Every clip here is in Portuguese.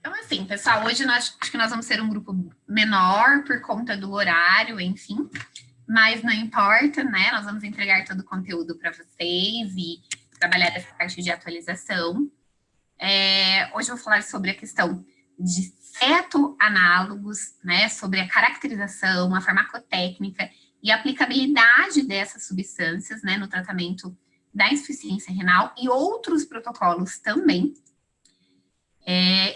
Então, assim, pessoal, hoje acho que nós vamos ser um grupo menor por conta do horário, enfim, mas não importa, né? Nós vamos entregar todo o conteúdo para vocês e trabalhar essa parte de atualização. Hoje eu vou falar sobre a questão de cetoanálogos, né? Sobre a caracterização, a farmacotécnica e a aplicabilidade dessas substâncias, né? No tratamento da insuficiência renal e outros protocolos também.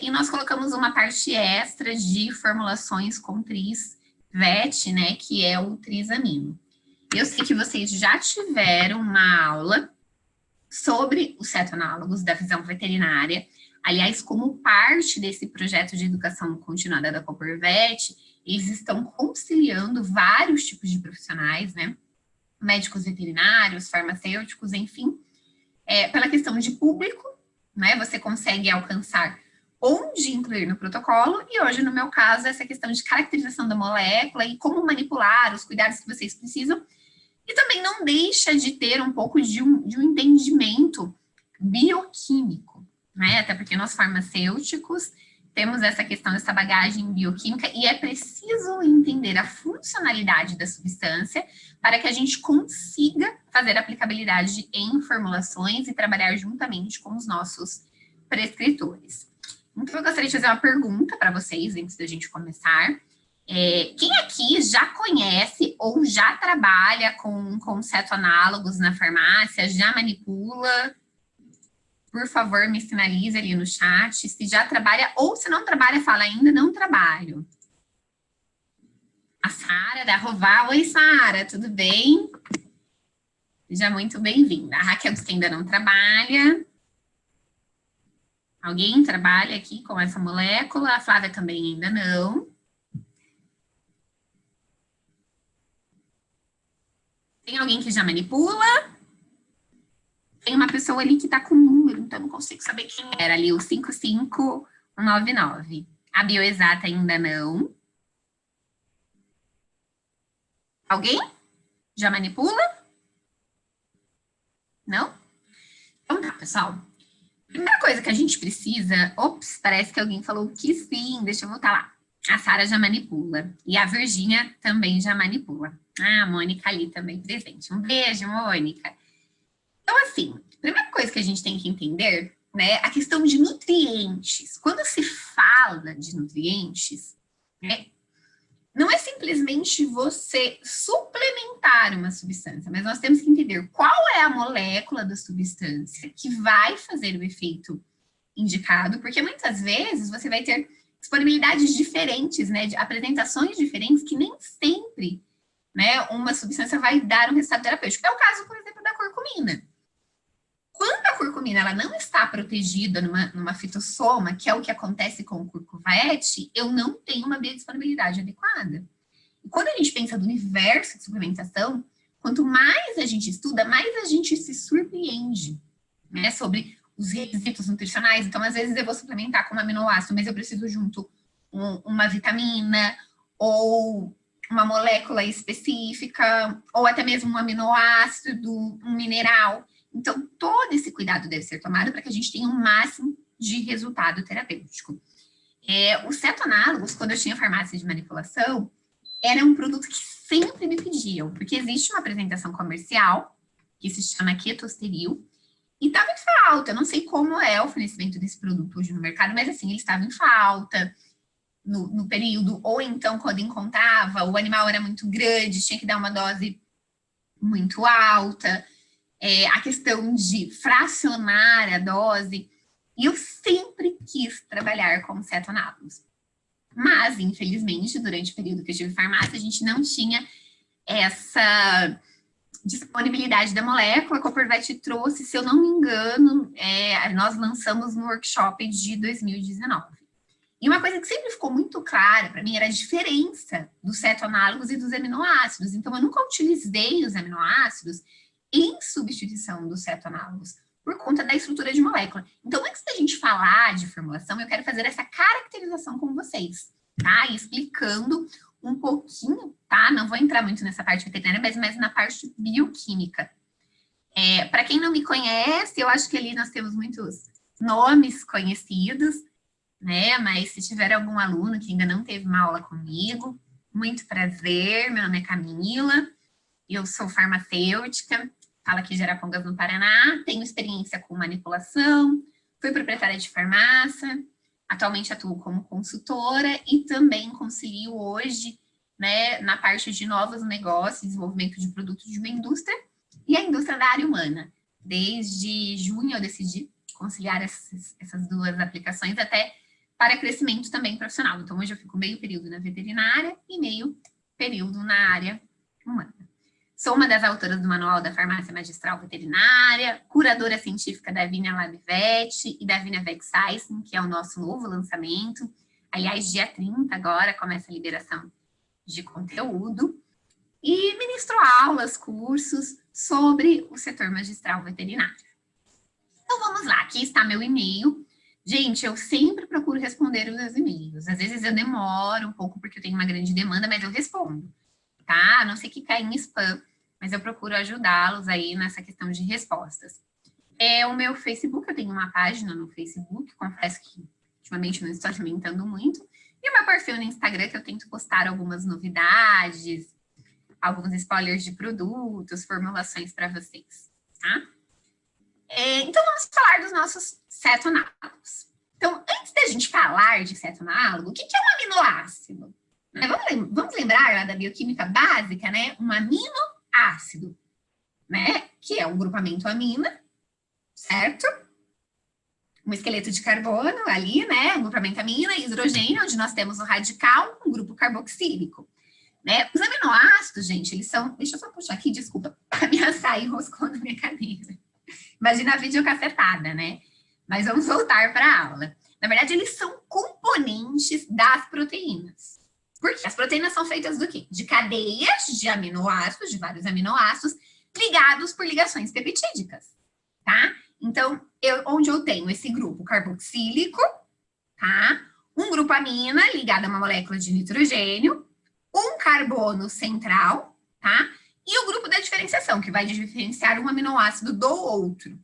E nós colocamos uma parte extra de formulações com tris-VET, né, que é o trisamino. Eu sei que vocês já tiveram uma aula sobre os cetoanálogos da visão veterinária. Aliás, como parte desse projeto de educação continuada da Coppervet, eles estão conciliando vários tipos de profissionais, né, médicos veterinários, farmacêuticos, enfim, pela questão de público, né, você consegue alcançar onde incluir no protocolo, e hoje, no meu caso, essa questão de caracterização da molécula e como manipular, os cuidados que vocês precisam, e também não deixa de ter um pouco de um entendimento bioquímico, né, até porque nós farmacêuticos temos essa questão dessa bagagem bioquímica e é preciso entender a funcionalidade da substância para que a gente consiga fazer aplicabilidade em formulações e trabalhar juntamente com os nossos prescritores. Então, eu gostaria de fazer uma pergunta para vocês antes da gente começar. Quem aqui já conhece ou já trabalha com cetoanálogos na farmácia, já manipula? Por favor, me sinalize ali no chat se já trabalha ou se não trabalha, fala ainda não trabalho. A Sara da Roval. Oi, Sara, tudo bem? Seja muito bem-vinda. A Raquel diz que ainda não trabalha. Alguém trabalha aqui com essa molécula? A Flávia também ainda não. Tem alguém que já manipula? Tem uma pessoa ali que está com número, então não consigo saber quem era ali, o 5599. A bioexata ainda não. Alguém? Já manipula? Não? Então tá, pessoal. Primeira coisa que a gente precisa... Ops, parece que alguém falou que sim. Deixa eu voltar lá. A Sara já manipula. E a Virgínia também já manipula. Ah, a Mônica ali também presente. Um beijo, Mônica. Então, assim, primeira coisa que a gente tem que entender, né, a questão de nutrientes. Quando se fala de nutrientes, né, não é simplesmente você suplementar uma substância, mas nós temos que entender qual é a molécula da substância que vai fazer o efeito indicado, porque muitas vezes você vai ter disponibilidades diferentes, né, de apresentações diferentes que nem sempre, né, uma substância vai dar um resultado terapêutico. É o caso, por exemplo, da curcumina. Quando a curcumina ela não está protegida numa fitossoma, que é o que acontece com o curcuvet, eu não tenho uma biodisponibilidade adequada. E quando a gente pensa no universo de suplementação, quanto mais a gente estuda, mais a gente se surpreende, né, sobre os requisitos nutricionais. Então, às vezes eu vou suplementar com um aminoácido, mas eu preciso junto uma vitamina ou uma molécula específica, ou até mesmo um aminoácido, um mineral. Então, todo esse cuidado deve ser tomado para que a gente tenha um máximo de resultado terapêutico. Os cetoanálogos, quando eu tinha farmácia de manipulação, era um produto que sempre me pediam, porque existe uma apresentação comercial, que se chama Ketosteril, e estava em falta. Eu não sei como é o fornecimento desse produto hoje no mercado, mas assim, ele estava em falta no período, ou então, quando encontrava, o animal era muito grande, tinha que dar uma dose muito alta, a questão de fracionar a dose, e eu sempre quis trabalhar com cetoanálogos. Mas, infelizmente, durante o período que eu tive farmácia, a gente não tinha essa disponibilidade da molécula. A Coppervet trouxe, se eu não me engano, nós lançamos no workshop de 2019. E uma coisa que sempre ficou muito clara para mim era a diferença dos cetoanálogos e dos aminoácidos. Então, eu nunca utilizei os aminoácidos em substituição dos cetoanálogos, por conta da estrutura de molécula. Então, antes da gente falar de formulação, eu quero fazer essa caracterização com vocês, tá? E explicando um pouquinho, tá? Não vou entrar muito nessa parte veterinária, mas mais na parte bioquímica. Para quem não me conhece, eu acho que ali nós temos muitos nomes conhecidos. né? Mas se tiver algum aluno que ainda não teve uma aula comigo, muito prazer, meu nome é Camila, eu sou farmacêutica, falo aqui de Arapongas, no Paraná, tenho experiência com manipulação, fui proprietária de farmácia, atualmente atuo como consultora e também concilio hoje, né, na parte de novos negócios, desenvolvimento de produtos de uma indústria e a indústria da área humana. Desde junho eu decidi conciliar essas duas aplicações até para crescimento também profissional. Então, hoje eu fico meio período na veterinária e meio período na área humana. Sou uma das autoras do Manual da Farmácia Magistral Veterinária, curadora científica da Vinia LabVet e da Vinia Vexaicin, que é o nosso novo lançamento. Aliás, dia 30 agora começa a liberação de conteúdo. E ministro aulas, cursos sobre o setor magistral veterinário. Então, vamos lá. Aqui está meu e-mail. Gente, eu sempre procuro responder os meus e-mails. Às vezes eu demoro um pouco porque eu tenho uma grande demanda, mas eu respondo, tá? A não ser que caia em spam, mas eu procuro ajudá-los aí nessa questão de respostas. O meu Facebook, eu tenho uma página no Facebook, confesso que ultimamente não estou alimentando muito, e o meu perfil no Instagram, que eu tento postar algumas novidades, alguns spoilers de produtos, formulações para vocês, tá? Então, vamos falar dos nossos cetonálogos. Então, antes da gente falar de cetonálogo, o que é um aminoácido? Vamos lembrar da bioquímica básica, né? Um aminoácido, né? Que é um grupamento amina, certo? Um esqueleto de carbono ali, né? Um grupamento amina, hidrogênio, onde nós temos o radical, um grupo carboxílico. Né? Os aminoácidos, gente, eles são... Deixa eu só puxar aqui, desculpa, a minha açaí enroscou na minha cadeira. Imagina a videocacetada, né? Mas vamos voltar para a aula. Na verdade, eles são componentes das proteínas. Por quê? As proteínas são feitas do quê? De cadeias de aminoácidos, de vários aminoácidos, ligados por ligações peptídicas, tá? Então, onde eu tenho esse grupo carboxílico, tá? Um grupo amina ligado a uma molécula de nitrogênio, um carbono central, tá? E o grupo da diferenciação, que vai diferenciar um aminoácido do outro,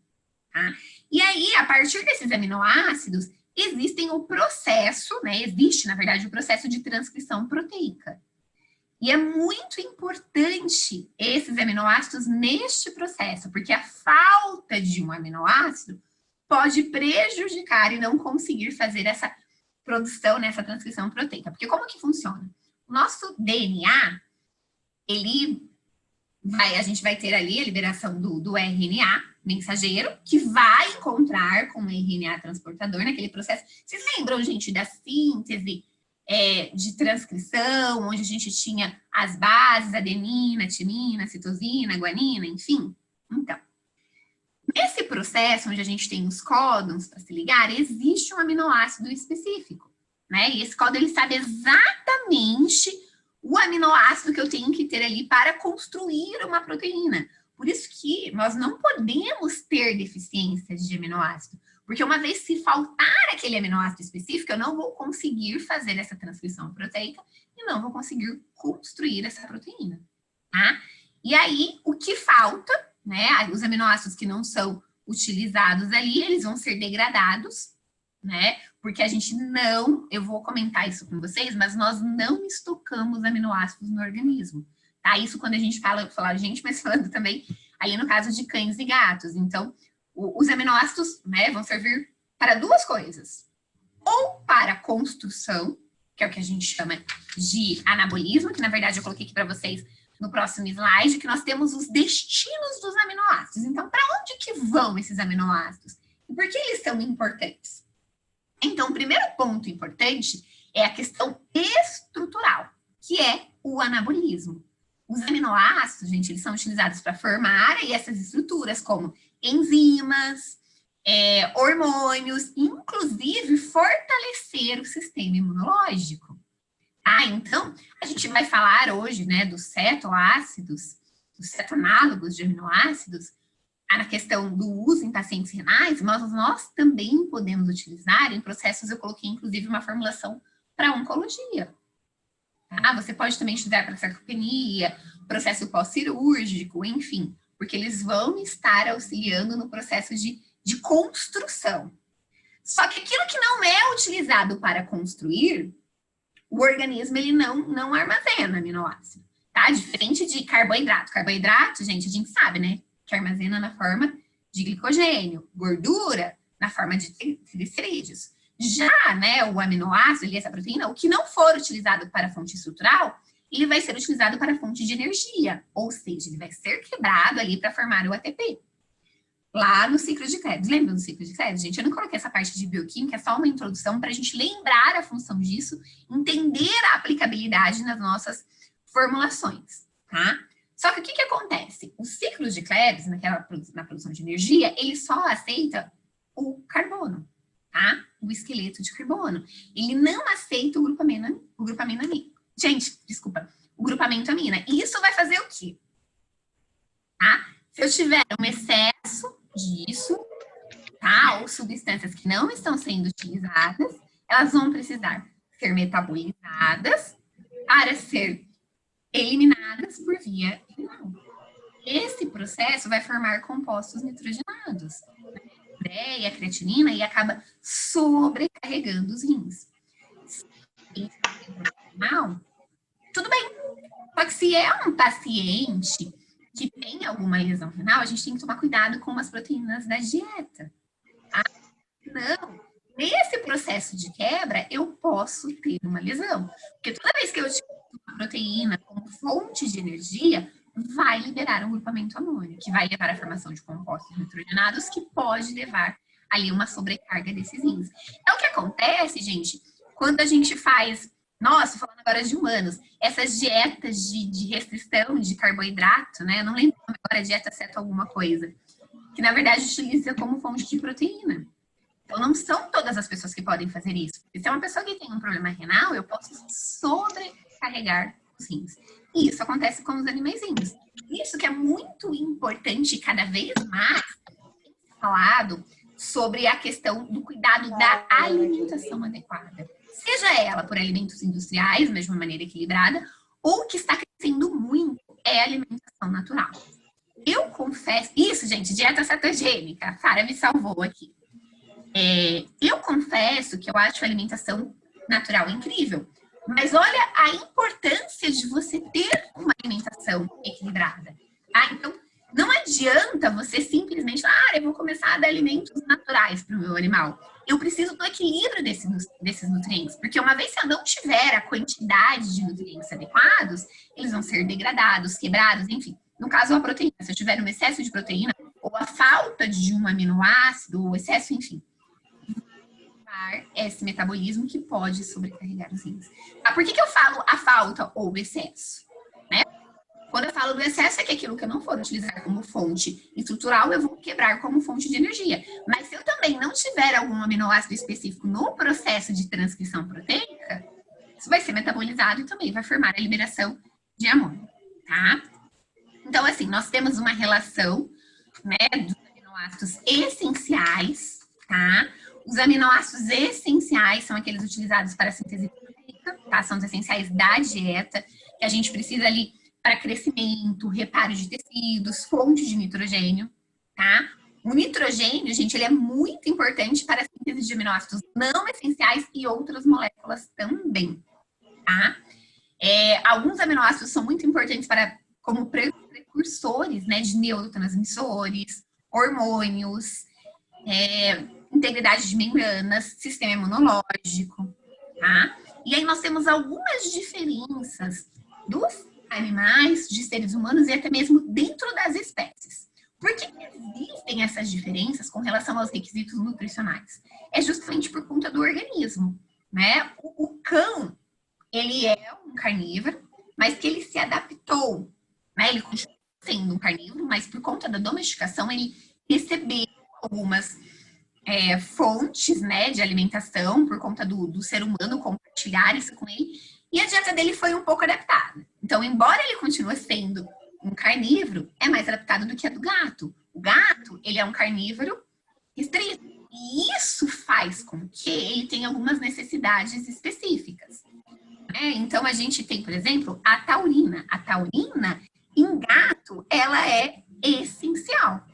tá? E aí, a partir desses aminoácidos, existem o processo, né? Existe, na verdade, o processo de transcrição proteica. E é muito importante esses aminoácidos neste processo, porque a falta de um aminoácido pode prejudicar e não conseguir fazer essa produção, nessa transcrição proteica. Porque como que funciona? O nosso DNA, a gente vai ter ali a liberação do RNA mensageiro, que vai encontrar com o RNA transportador naquele processo. Vocês lembram, gente, da síntese de transcrição, onde a gente tinha as bases, adenina, timina, citosina, guanina, enfim? Então, nesse processo, onde a gente tem os códons para se ligar, existe um aminoácido específico, né? E esse códon, ele sabe exatamente o aminoácido que eu tenho que ter ali para construir uma proteína. Por isso que nós não podemos ter deficiências de aminoácido, porque uma vez se faltar aquele aminoácido específico, eu não vou conseguir fazer essa transcrição proteica e não vou conseguir construir essa proteína, tá? E aí, o que falta, né? Os aminoácidos que não são utilizados ali, eles vão ser degradados, né? Porque a gente não, eu vou comentar isso com vocês, mas nós não estocamos aminoácidos no organismo, tá? Isso quando a gente fala gente, mas falando também aí no caso de cães e gatos. Então, os aminoácidos, né, vão servir para duas coisas. Ou para construção, que é o que a gente chama de anabolismo, que na verdade eu coloquei aqui para vocês no próximo slide, que nós temos os destinos dos aminoácidos. Então, para onde que vão esses aminoácidos? E por que eles são importantes? Então, o primeiro ponto importante é a questão estrutural, que é o anabolismo. Os aminoácidos, gente, eles são utilizados para formar aí essas estruturas, como enzimas, hormônios, inclusive fortalecer o sistema imunológico. Então, a gente vai falar hoje, né, dos cetoácidos, dos cetonálogos de aminoácidos, na questão do uso em pacientes renais, mas nós também podemos utilizar em processos, eu coloquei inclusive uma formulação para oncologia. Tá? Você pode também utilizar para sarcopenia, processo pós-cirúrgico, enfim, porque eles vão estar auxiliando no processo de construção. Só que aquilo que não é utilizado para construir, o organismo ele não armazena aminoácido, tá? Diferente de carboidrato. Carboidrato, gente, a gente sabe, né? Que armazena na forma de glicogênio, gordura na forma de triglicerídeos. Já, né, o aminoácido, essa proteína, o que não for utilizado para fonte estrutural, ele vai ser utilizado para fonte de energia, ou seja, ele vai ser quebrado ali para formar o ATP. Lá no ciclo de Krebs. Lembra do ciclo de Krebs, gente? Eu não coloquei essa parte de bioquímica, é só uma introdução para a gente lembrar a função disso, entender a aplicabilidade nas nossas formulações, tá? Só que o que acontece? O ciclo de Krebs, na produção de energia, ele só aceita o carbono, tá? O esqueleto de carbono. Ele não aceita o grupamento amina. Gente, desculpa, o grupamento amina. E isso vai fazer o quê? Tá? Se eu tiver um excesso disso, tá? Ou substâncias que não estão sendo utilizadas, elas vão precisar ser metabolizadas para ser eliminadas por via renal. Esse processo vai formar compostos nitrogenados, a ureia, a creatinina, e acaba sobrecarregando os rins. Se não, tudo bem. Só que se é um paciente que tem alguma lesão renal, a gente tem que tomar cuidado com as proteínas da dieta. Tá? Não, nesse processo de quebra, eu posso ter uma lesão. Porque toda vez que eu utilizo uma proteína como fonte de energia, vai liberar um grupamento amônio, que vai levar à formação de compostos nitrogenados, que pode levar ali uma sobrecarga desses rins. Então, o que acontece, gente, quando a gente faz... Nossa, falando agora de humanos, essas dietas de restrição de carboidrato, né? Eu não lembro agora, dieta ceto alguma coisa, que na verdade utiliza como fonte de proteína. Então, não são todas as pessoas que podem fazer isso. Porque se é uma pessoa que tem um problema renal, eu posso sobrecarregar os rins. E isso acontece com os animaizinhos. Isso que é muito importante, cada vez mais falado sobre a questão do cuidado da alimentação adequada. Seja ela por alimentos industriais, mas de uma maneira equilibrada, ou o que está crescendo muito é a alimentação natural. Eu confesso... Isso, gente, dieta cetogênica. A Sara me salvou aqui. Eu confesso que eu acho a alimentação natural incrível. Mas olha a importância de você ter uma alimentação equilibrada. Tá? Então, não adianta você simplesmente... eu vou começar a dar alimentos naturais para o meu animal. Eu preciso do equilíbrio desses nutrientes, porque uma vez que eu não tiver a quantidade de nutrientes adequados, eles vão ser degradados, quebrados, enfim. No caso, a proteína, se eu tiver um excesso de proteína, ou a falta de um aminoácido, ou excesso, enfim, esse metabolismo que pode sobrecarregar os rins. Por que eu falo a falta ou o excesso? Né? Quando eu falo do excesso, é que aquilo que eu não for utilizar como fonte estrutural, eu vou quebrar como fonte de energia. Mas se eu também não tiver algum aminoácido específico no processo de transcrição proteica, isso vai ser metabolizado e também vai formar a liberação de amônio, tá? Então, assim, nós temos uma relação, né, dos aminoácidos essenciais, tá? Os aminoácidos essenciais são aqueles utilizados para a síntese proteica, tá? São os essenciais da dieta, que a gente precisa ali para crescimento, reparo de tecidos, fonte de nitrogênio, tá? O nitrogênio, gente, ele é muito importante para a síntese de aminoácidos não essenciais e outras moléculas também, tá? Alguns aminoácidos são muito importantes como precursores, né, de neurotransmissores, hormônios, integridade de membranas, sistema imunológico, tá? E aí nós temos algumas diferenças dos animais, de seres humanos e até mesmo dentro das espécies. Por que existem essas diferenças com relação aos requisitos nutricionais? É justamente por conta do organismo, né? O cão, ele é um carnívoro, mas que ele se adaptou, né? Ele continua sendo um carnívoro, mas por conta da domesticação, ele recebeu algumas fontes, né, de alimentação, por conta do ser humano compartilhar isso com ele, e a dieta dele foi um pouco adaptada. Então, embora ele continue sendo um carnívoro, é mais adaptado do que a do gato. O gato, ele é um carnívoro restrito. E isso faz com que ele tenha algumas necessidades específicas. Então, a gente tem, por exemplo, a taurina. A taurina, em gato, ela é essencial.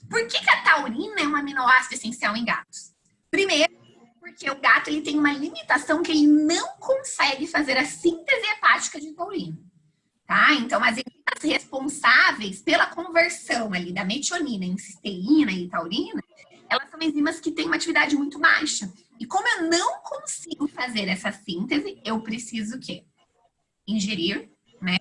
Por que a taurina é um aminoácido essencial em gatos? Primeiro, porque o gato ele tem uma limitação que ele não consegue fazer a síntese hepática de taurina. Tá? Então, as enzimas responsáveis pela conversão ali da metionina em cisteína e taurina, elas são enzimas que têm uma atividade muito baixa. E como eu não consigo fazer essa síntese, eu preciso o quê? Ingerir, né,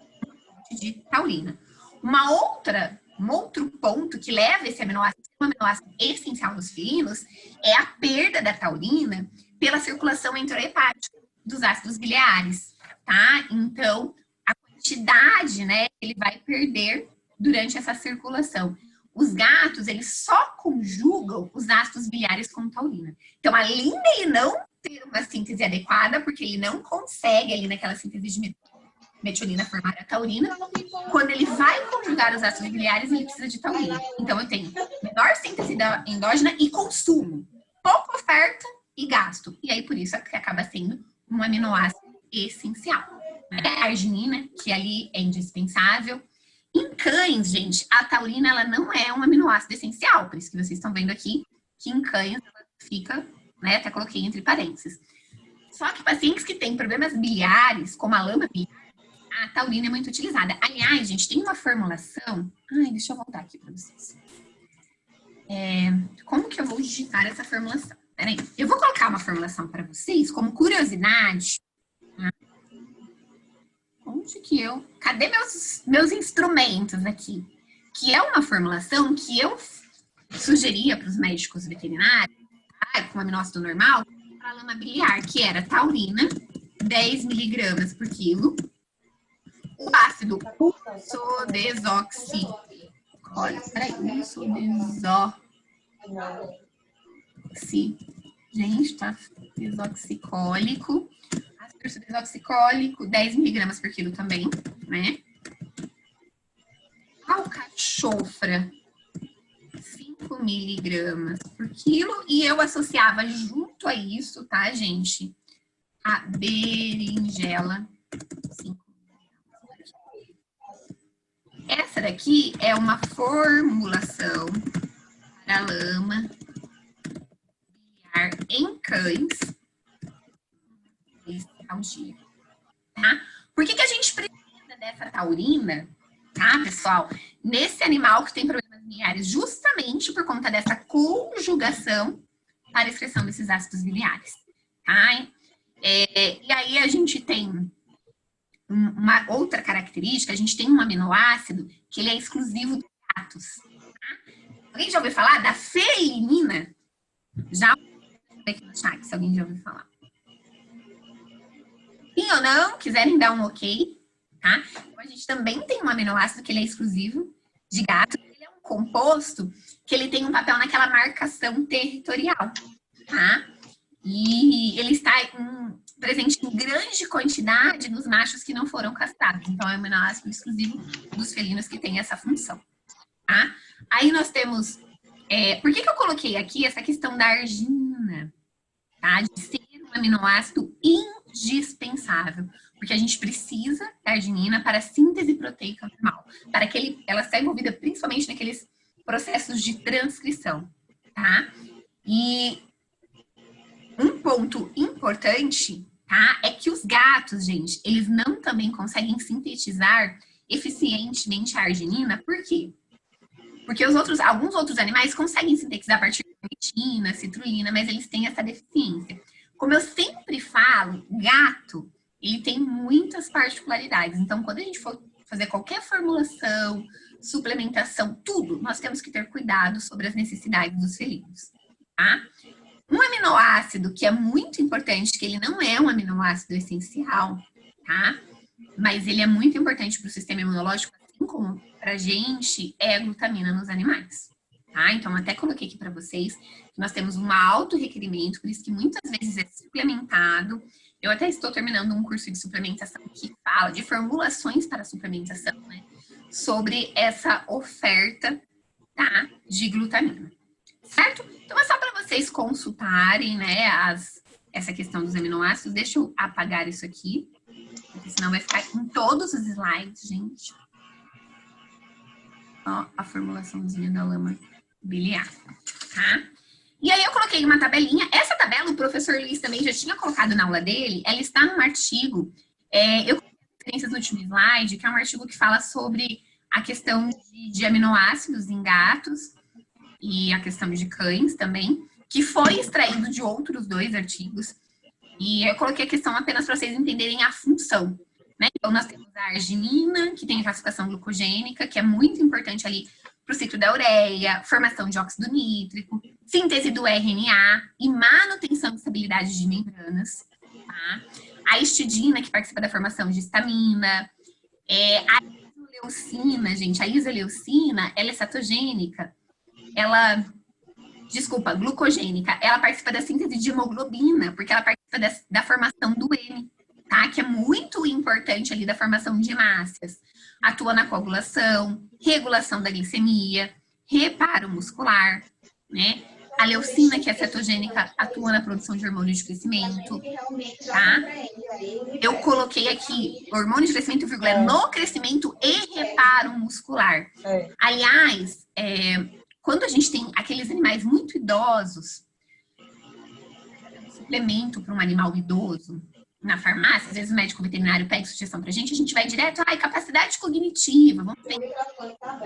de taurina. Um outro ponto que leva esse aminoácido essencial nos felinos é a perda da taurina pela circulação enterohepática dos ácidos biliares, tá? Então, a quantidade, né, ele vai perder durante essa circulação. Os gatos, eles só conjugam os ácidos biliares com taurina. Então, além dele não ter uma síntese adequada, porque ele não consegue ali naquela síntese de metionina formar a taurina, quando ele vai conjugar os ácidos biliares, ele precisa de taurina. Então, eu tenho menor síntese endógena e consumo, pouca oferta e gasto. E aí, por isso, que acaba sendo um aminoácido essencial. A arginina, que ali é indispensável. Em cães, gente, a taurina, ela não é um aminoácido essencial, por isso que vocês estão vendo aqui, que em cães ela fica, né, até coloquei entre parênteses. Só que pacientes que têm problemas biliares, como a lama biliar, a taurina é muito utilizada. Aliás, gente, tem uma formulação... Ai, deixa eu voltar aqui para vocês. Como que eu vou digitar essa formulação? Peraí, eu vou colocar uma formulação para vocês, como curiosidade. Onde que eu... Cadê meus instrumentos aqui? Que é uma formulação que eu sugeria para os médicos veterinários, tá? Com aminoácido normal, para a lama biliar, que era taurina, 10 miligramas por quilo, o ácido ursodesoxicólico. Gente, tá? Desoxicólico. Ácido ursodesoxicólico, 10 miligramas por quilo também, né? Alcachofra, 5 miligramas por quilo. E eu associava junto a isso, tá, gente? A berinjela, 5. Essa daqui é uma formulação para lama biliar em cães. Tá? Por que a gente precisa dessa taurina, tá, pessoal? Nesse animal que tem problemas biliares, justamente por conta dessa conjugação para a excreção desses ácidos biliares, tá? E aí a gente tem uma outra característica, a gente tem um aminoácido que ele é exclusivo dos gatos. Tá? Alguém já ouviu falar da felinina? Já aqui no chat, se alguém já ouviu falar. Sim ou não? Quiserem dar um ok, tá? Então, a gente também tem um aminoácido que ele é exclusivo de gato. Ele é um composto que ele tem um papel naquela marcação territorial, tá? E ele está presente em grande quantidade nos machos que não foram castrados. Então, é um aminoácido exclusivo dos felinos que tem essa função, tá? Aí nós temos... por que eu coloquei aqui essa questão da arginina, tá? De ser um aminoácido indispensável, porque a gente precisa da arginina para a síntese proteica normal, para que ela seja envolvida principalmente naqueles processos de transcrição, tá? E um ponto importante, tá, é que os gatos, gente, eles não também conseguem sintetizar eficientemente a arginina. Por quê? Porque alguns outros animais conseguem sintetizar a partir de nicotina, citrulina, mas eles têm essa deficiência. Como eu sempre falo, gato, ele tem muitas particularidades. Então, quando a gente for fazer qualquer formulação, suplementação, tudo, nós temos que ter cuidado sobre as necessidades dos felinos, tá? Um aminoácido que é muito importante, que ele não é um aminoácido essencial, tá? Mas ele é muito importante para o sistema imunológico, assim como para a gente, é a glutamina nos animais, tá? Então, até coloquei aqui para vocês que nós temos um alto requerimento, por isso que muitas vezes é suplementado. Eu até estou terminando um curso de suplementação que fala de formulações para suplementação, né? Sobre essa oferta, tá? De glutamina, certo? Então, é só para vocês consultarem, né, essa questão dos aminoácidos. Deixa eu apagar isso aqui, porque senão vai ficar em todos os slides, gente. Ó, a formulaçãozinha da lama biliar, tá? E aí eu coloquei uma tabelinha. Essa tabela o professor Luiz também já tinha colocado na aula dele. Ela está num artigo. Eu coloquei referências no último slide, que é um artigo que fala sobre a questão de aminoácidos em gatos e a questão de cães também, que foi extraído de outros 2 artigos. E eu coloquei a questão apenas para vocês entenderem a função. Né? Então, nós temos a arginina, que tem a classificação glucogênica, que é muito importante ali para o ciclo da ureia, formação de óxido nítrico, síntese do RNA e manutenção de estabilidade de membranas. Tá? A histidina, que participa da formação de histamina. A isoleucina, gente, a isoleucina, ela é cetogênica. Glucogênica, ela participa da síntese de hemoglobina, porque ela participa da formação do M, tá? Que é muito importante ali da formação de hemácias. Atua na coagulação, regulação da glicemia, reparo muscular, né? A leucina, que é cetogênica, atua na produção de hormônio de crescimento, tá? Eu coloquei aqui hormônio de crescimento, no crescimento e reparo muscular. Aliás, quando a gente tem aqueles animais muito idosos, suplemento para um animal idoso na farmácia, às vezes o médico veterinário pede sugestão para a gente vai direto, capacidade cognitiva, vamos ver,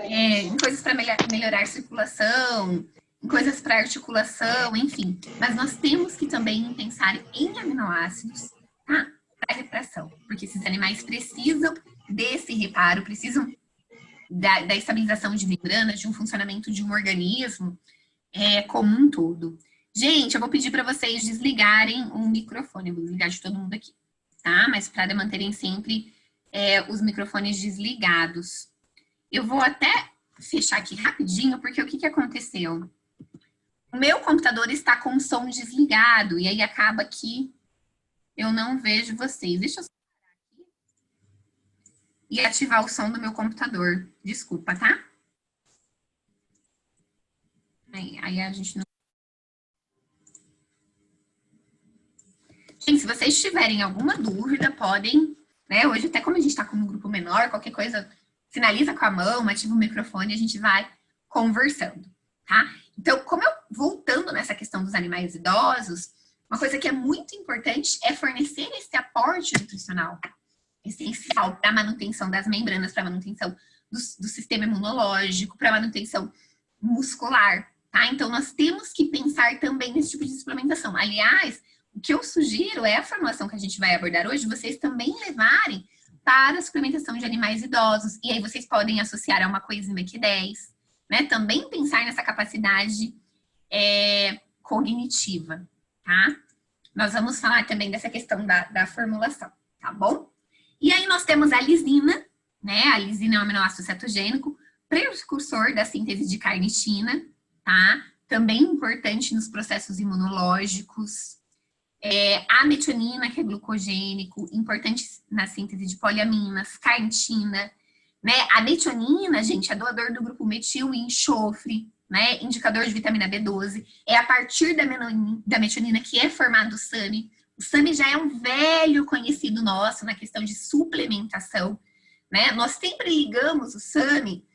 em coisas para melhorar a circulação, em coisas para articulação, enfim. Mas nós temos que também pensar em aminoácidos, tá? Para reparação, porque esses animais precisam desse reparo, precisam da estabilização de membranas, de um funcionamento de um organismo como um todo. Gente, eu vou pedir para vocês desligarem o microfone, eu vou desligar de todo mundo aqui, tá? Mas para manterem sempre os microfones desligados. Eu vou até fechar aqui rapidinho, porque o que aconteceu? O meu computador está com o som desligado, e aí acaba que eu não vejo vocês. Deixa eu parar aqui e ativar o som do meu computador. Desculpa, tá? Aí a gente não... Gente, se vocês tiverem alguma dúvida, podem, né? Hoje, até como a gente está com um grupo menor, qualquer coisa, sinaliza com a mão, ativa o microfone e a gente vai conversando, tá? Então, voltando nessa questão dos animais idosos, uma coisa que é muito importante é fornecer esse aporte nutricional essencial para a manutenção das membranas, para a manutenção do sistema imunológico, para a manutenção muscular, tá? Então, nós temos que pensar também nesse tipo de suplementação. Aliás, o que eu sugiro é a formulação que a gente vai abordar hoje, vocês também levarem para a suplementação de animais idosos. E aí vocês podem associar a uma coenzima Q10, né? Também pensar nessa capacidade cognitiva, tá? Nós vamos falar também dessa questão da formulação, tá bom? E aí nós temos a lisina, né? A lisina é um aminoácido cetogênico, precursor da síntese de carnitina, tá? Também importante nos processos imunológicos. A metionina, que é glucogênico, importante na síntese de poliaminas, carnitina, né? A metionina, gente, é doador do grupo metil e enxofre, né? Indicador de vitamina B12. É a partir da metionina que é formado o SAMe. O SAMe já é um velho conhecido nosso na questão de suplementação, né? Nós sempre ligamos o SAMe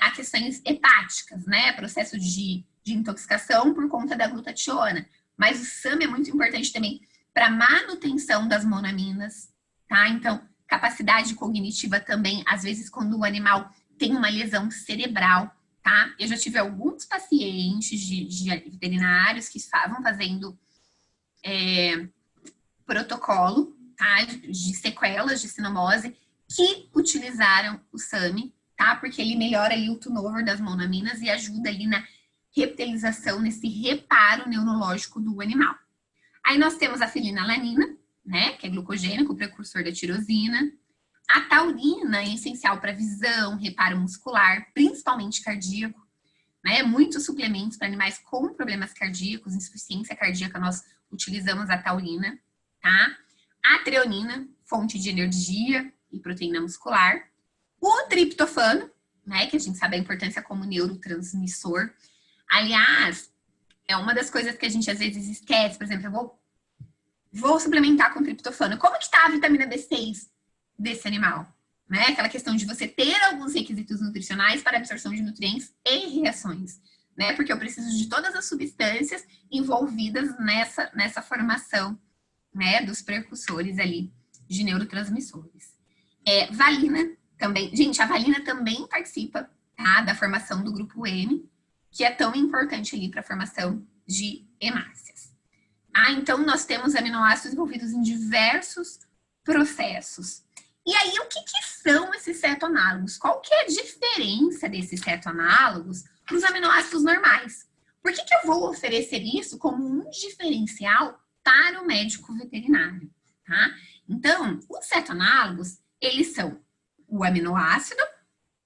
a questões hepáticas, né? Processo de intoxicação por conta da glutationa. Mas o SAMe é muito importante também para manutenção das monaminas, tá? Então, capacidade cognitiva também, às vezes quando o animal tem uma lesão cerebral, tá? Eu já tive alguns pacientes de veterinários que estavam fazendo protocolo, tá? De sequelas de sinomose, que utilizaram o SAMe, tá? Porque ele melhora ali o turnover das monaminas e ajuda ali na reptilização, nesse reparo neurológico do animal. Aí nós temos a fenilalanina, né, que é glucogênico, precursor da tirosina. A taurina é essencial para visão, reparo muscular, principalmente cardíaco, né? Muitos suplementos para animais com problemas cardíacos, insuficiência cardíaca, nós utilizamos a taurina, tá? A treonina, fonte de energia e proteína muscular. O triptofano, né, que a gente sabe a importância como neurotransmissor. Aliás, é uma das coisas que a gente às vezes esquece. Por exemplo, eu vou suplementar com triptofano. Como que tá a vitamina B6 desse animal? Né? Aquela questão de você ter alguns requisitos nutricionais para absorção de nutrientes e reações. né? Porque eu preciso de todas as substâncias envolvidas nessa formação, né, dos precursores ali de neurotransmissores. Valina também, gente, a valina também participa, tá, da formação do grupo M, que é tão importante ali para a formação de hemácias. Então, nós temos aminoácidos envolvidos em diversos processos. E aí, o que são esses cetoanálogos? Qual que é a diferença desses cetoanálogos para os aminoácidos normais? Por que eu vou oferecer isso como um diferencial para o médico veterinário? Tá? Então, os cetoanálogos, eles são o aminoácido,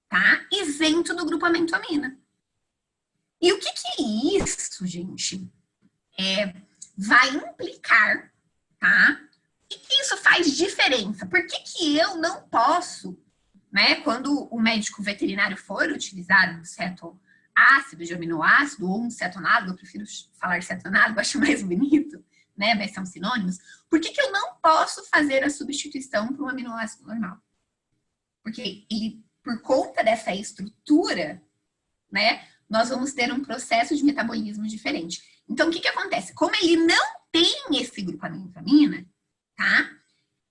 tá, isento do grupamento amina. E o que isso, gente, vai implicar, tá? O que isso faz diferença? Por que eu não posso, né, quando o médico veterinário for utilizar um cetoácido de aminoácido ou um cetoanálogo, eu prefiro falar cetoanálogo, acho mais bonito, né, mas são sinônimos. Por que eu não posso fazer a substituição para um aminoácido normal? Porque ele, por conta dessa estrutura, né, nós vamos ter um processo de metabolismo diferente. Então, o que acontece? Como ele não tem esse grupamento amina, tá?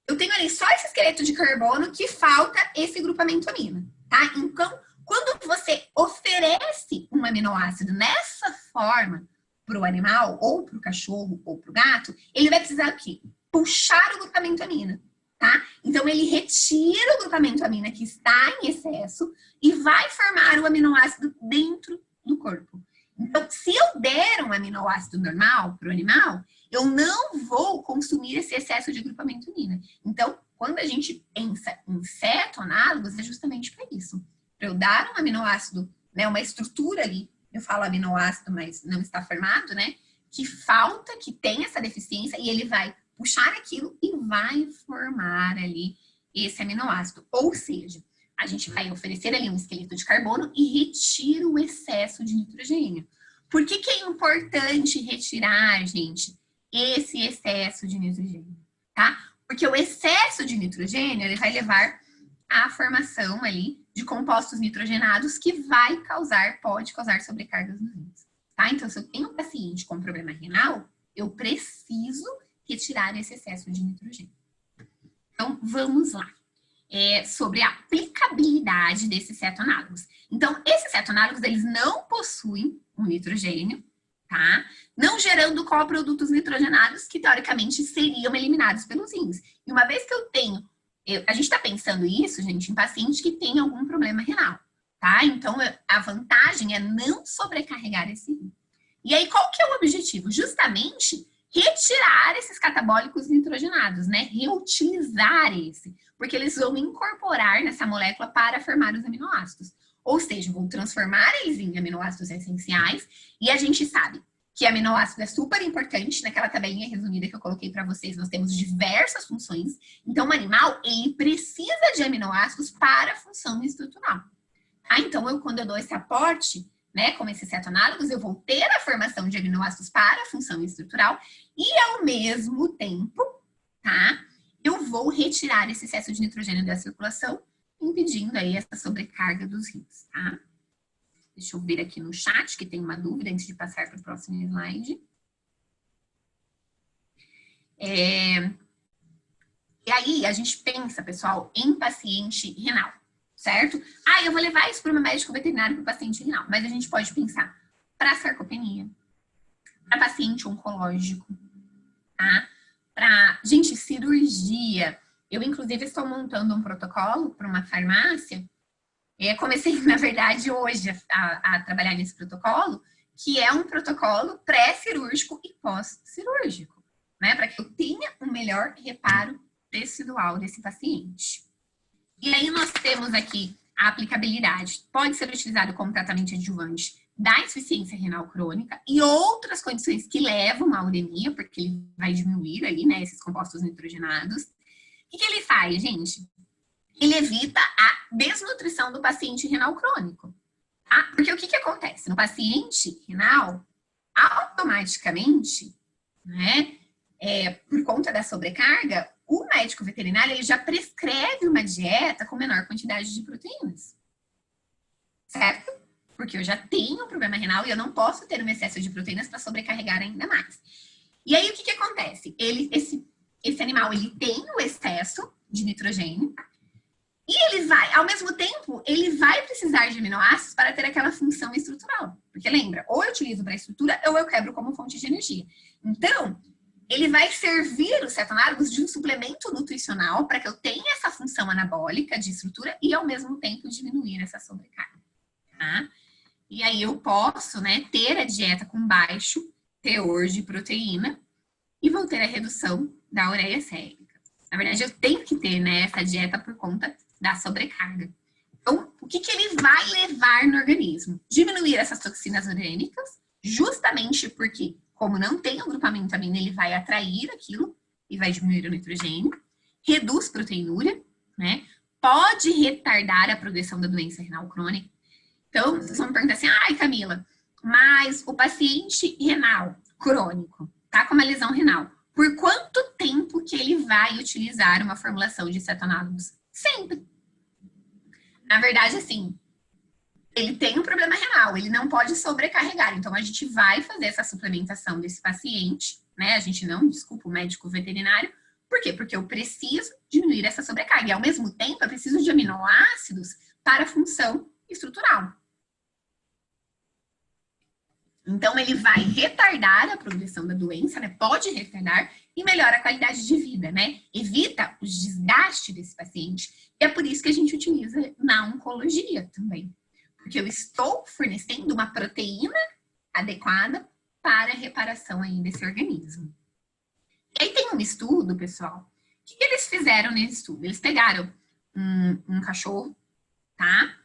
Eu tenho ali só esse esqueleto de carbono que falta esse grupamento amina, tá? Então, quando você oferece um aminoácido nessa forma para o animal, ou para o cachorro, ou para o gato, ele vai precisar o quê? Puxar o grupamento amina, tá? Então, ele retira o grupamento amina que está em excesso e vai formar o aminoácido dentro do corpo. Então, se eu der um aminoácido normal para o animal, eu não vou consumir esse excesso de grupamento amina. Então, quando a gente pensa em cetoanálogos, é justamente para isso. Para eu dar um aminoácido, né, uma estrutura ali, eu falo aminoácido, mas não está formado, né, que falta, que tem essa deficiência, e ele vai puxar aquilo e vai formar ali esse aminoácido. Ou seja, a gente vai oferecer ali um esqueleto de carbono e retira o excesso de nitrogênio. Por que é importante retirar, gente, esse excesso de nitrogênio, tá? Porque o excesso de nitrogênio, ele vai levar à formação ali de compostos nitrogenados que pode causar sobrecargas nos rins, tá? Então, se eu tenho um paciente com problema renal, eu preciso retirar esse excesso de nitrogênio. Então, vamos lá. Sobre a aplicabilidade desses cetoanálogos. Então, esses cetoanálogos, eles não possuem um nitrogênio, tá? Não gerando coprodutos nitrogenados que, teoricamente, seriam eliminados pelos rins. E uma vez que eu tenho... a gente está pensando isso, gente, em paciente que tem algum problema renal, tá? Então, a vantagem é não sobrecarregar esse rim. E aí, qual que é o objetivo? Justamente retirar esses catabólicos nitrogenados, né? Reutilizar esse, porque eles vão incorporar nessa molécula para formar os aminoácidos. Ou seja, vão transformar eles em aminoácidos essenciais, e a gente sabe que aminoácido é super importante. Naquela tabelinha resumida que eu coloquei para vocês, nós temos diversas funções. Então, o animal, ele precisa de aminoácidos para a função estrutural. Então, quando eu dou esse aporte, né, como esses cetoanálogos, eu vou ter a formação de aminoácidos para a função estrutural e, ao mesmo tempo, tá, eu vou retirar esse excesso de nitrogênio da circulação, impedindo aí essa sobrecarga dos rins, tá? Deixa eu ver aqui no chat, que tem uma dúvida antes de passar para o próximo slide. E aí, a gente pensa, pessoal, em paciente renal, certo? Eu vou levar isso para o meu médico veterinário para o paciente renal. Mas a gente pode pensar para sarcopenia, para paciente oncológico, tá? Para, gente, cirurgia. Eu, inclusive, estou montando um protocolo para uma farmácia. Comecei, na verdade, hoje a trabalhar nesse protocolo, que é um protocolo pré-cirúrgico e pós-cirúrgico, né? Para que eu tenha um melhor reparo tecidual desse paciente. E aí nós temos aqui a aplicabilidade. Pode ser utilizado como tratamento adjuvante da insuficiência renal crônica e outras condições que levam à uremia, porque ele vai diminuir ali, né, esses compostos nitrogenados. O que ele faz, gente? Ele evita a desnutrição do paciente renal crônico. Tá? Porque o que acontece? No paciente renal, automaticamente, né, por conta da sobrecarga, o médico veterinário ele já prescreve uma dieta com menor quantidade de proteínas. Certo? porque eu já tenho um problema renal e eu não posso ter um excesso de proteínas para sobrecarregar ainda mais. E aí, o que acontece? Esse animal, ele tem o excesso de nitrogênio e ele vai, ao mesmo tempo, ele vai precisar de aminoácidos para ter aquela função estrutural. Porque lembra, ou eu utilizo para estrutura ou eu quebro como fonte de energia. Então, ele vai servir os cetoanálogos de um suplemento nutricional para que eu tenha essa função anabólica de estrutura e, ao mesmo tempo, diminuir essa sobrecarga. Tá? E aí eu posso, né, ter a dieta com baixo teor de proteína e vou ter a redução da ureia sérica. Na verdade, eu tenho que ter, né, essa dieta por conta da sobrecarga. Então, o que ele vai levar no organismo? Diminuir essas toxinas urânicas, justamente porque, como não tem o grupamento amina, ele vai atrair aquilo e vai diminuir o nitrogênio. Reduz proteinúria, né? Pode retardar a progressão da doença renal crônica. Então, vocês vão me perguntar assim, ai, Camila, mas o paciente renal crônico tá com uma lesão renal, por quanto tempo que ele vai utilizar uma formulação de cetoanálogos? Sempre. Na verdade, assim, ele tem um problema renal, ele não pode sobrecarregar. Então, a gente vai fazer essa suplementação desse paciente, né? A gente não, desculpa, o médico veterinário. Por quê? Porque eu preciso diminuir essa sobrecarga. E, ao mesmo tempo, eu preciso de aminoácidos para a função estrutural. Então, ele vai retardar a progressão da doença, né? Pode retardar e melhora a qualidade de vida, né? Evita o desgaste desse paciente. E é por isso que a gente utiliza na oncologia também. Porque eu estou fornecendo uma proteína adequada para a reparação aí desse organismo. E aí tem um estudo, pessoal. O que eles fizeram nesse estudo? Eles pegaram um cachorro, tá?